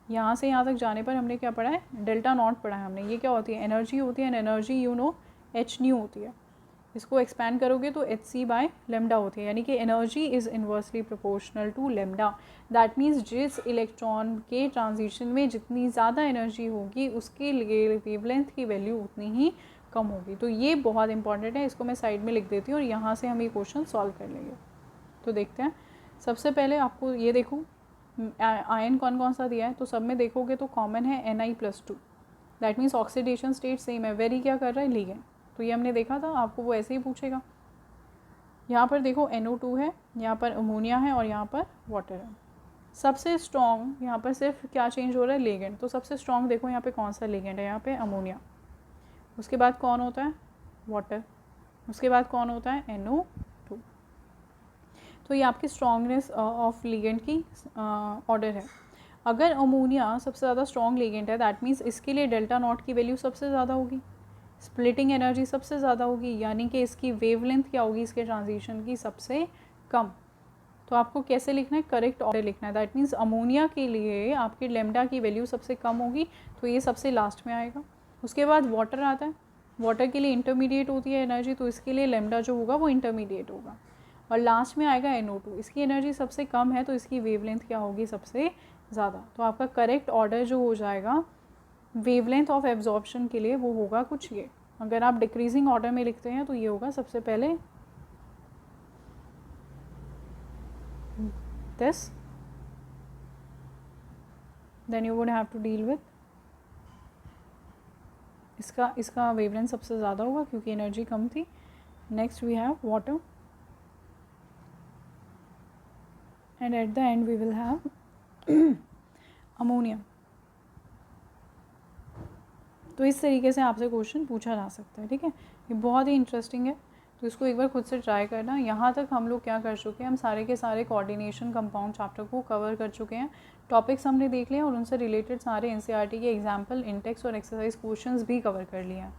यहाँ से यहाँ तक जाने पर हमने क्या पढ़ा है, डेल्टा नॉट पढ़ा है हमने। ये क्या होती है, एनर्जी होती है, and energy you know H new होती है। इसको एक्सपैंड करोगे तो एच सी बाय लेमडा होती है, यानी कि energy is inversely proportional to lambda. That means जिस इलेक्ट्रॉन के ट्रांजिशन में जितनी ज़्यादा एनर्जी होगी उसके लिए वेवलेंथ की वैल्यू उतनी ही कम होगी। तो ये बहुत इंपॉर्टेंट है, इसको मैं साइड में लिख देती हूँ और यहाँ से हम ये क्वेश्चन सॉल्व कर लेंगे। तो देखते हैं। सबसे पहले आपको ये देखो आयन कौन कौन सा दिया है, तो सब में देखोगे तो कॉमन है Ni+2। That means oxidation state same है। वेरी क्या कर रहा है, लिगेंड। तो ये हमने देखा था, आपको वो ऐसे ही पूछेगा। यहाँ पर देखो NO2 है, यहाँ पर अमोनिया है और यहाँ पर वाटर है। सबसे स्ट्रॉन्ग यहाँ पर सिर्फ क्या चेंज हो रहा है, लिगेंड। तो सबसे स्ट्रॉन्ग देखो यहाँ पे कौन सा लिगेंड है, यहाँ पे अमोनिया। उसके बाद कौन होता है, वाटर। उसके बाद कौन होता है, NO2। तो ये आपकी स्ट्रॉन्गनेस ऑफ लिगेंड की ऑर्डर है। अगर अमोनिया सबसे ज़्यादा स्ट्रॉन्ग लिगेंड है, दैट मीन्स इसके लिए डेल्टा नॉट की वैल्यू सबसे ज़्यादा होगी, स्प्लिटिंग एनर्जी सबसे ज़्यादा होगी, यानी कि इसकी वेवलेंथ क्या होगी इसके ट्रांजिशन की, सबसे कम। तो आपको कैसे लिखना है, करेक्ट ऑर्डर लिखना है। दैट मीन्स अमोनिया के लिए आपकी लेमडा की वैल्यू सबसे कम होगी, तो ये सबसे लास्ट में आएगा। उसके बाद वाटर आता है, वाटर के लिए इंटरमीडिएट होती है एनर्जी, तो इसके लिए लेमडा जो होगा वो इंटरमीडिएट होगा। और लास्ट में आएगा NO2, इसकी एनर्जी सबसे कम है, तो इसकी वेवलेंथ क्या होगी, सबसे ज़्यादा। तो आपका करेक्ट ऑर्डर जो हो जाएगा वेवलेंथ ऑफ एब्जॉर्प्शन के लिए, वो होगा कुछ ये। अगर आप डिक्रीजिंग ऑर्डर में लिखते हैं तो ये होगा सबसे पहले this, then you would have to deal with इसका वेवलेंथ सबसे ज़्यादा होगा क्योंकि एनर्जी कम थी। Next we have water and at the end we will have ammonia. तो इस तरीके से आपसे क्वेश्चन पूछा जा सकता है, ठीक है। ये बहुत ही इंटरेस्टिंग है, तो इसको एक बार खुद से ट्राई करना। यहाँ तक हम लोग क्या कर चुके हैं, हम सारे के सारे कोऑर्डिनेशन कंपाउंड चैप्टर को कवर कर चुके हैं। टॉपिक्स हमने देख लिए और उनसे रिलेटेड सारे NCERT के एग्जाम्पल, इंटेक्स और एक्सरसाइज क्वेश्चंस भी कवर कर लिए हैं।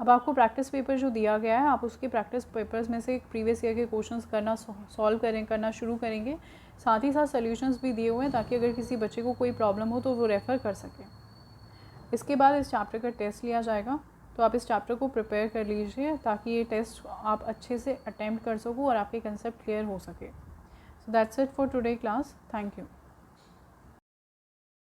अब आपको प्रैक्टिस पेपर जो दिया गया है, आप उसके प्रैक्टिस पेपर्स में से प्रीवियस ईयर के क्वेश्चंस करना शुरू करेंगे। साथ ही साथ सोल्यूशंस भी दिए हुए हैं, ताकि अगर किसी बच्चे को कोई प्रॉब्लम हो तो वो रेफ़र कर सके। इसके बाद इस चैप्टर का टेस्ट लिया जाएगा, तो आप इस चैप्टर को प्रिपेयर कर लीजिए ताकि ये टेस्ट आप अच्छे से अटेम्प्ट कर सको और आपके कंसेप्ट क्लियर हो सके। So that's it for today class. Thank you.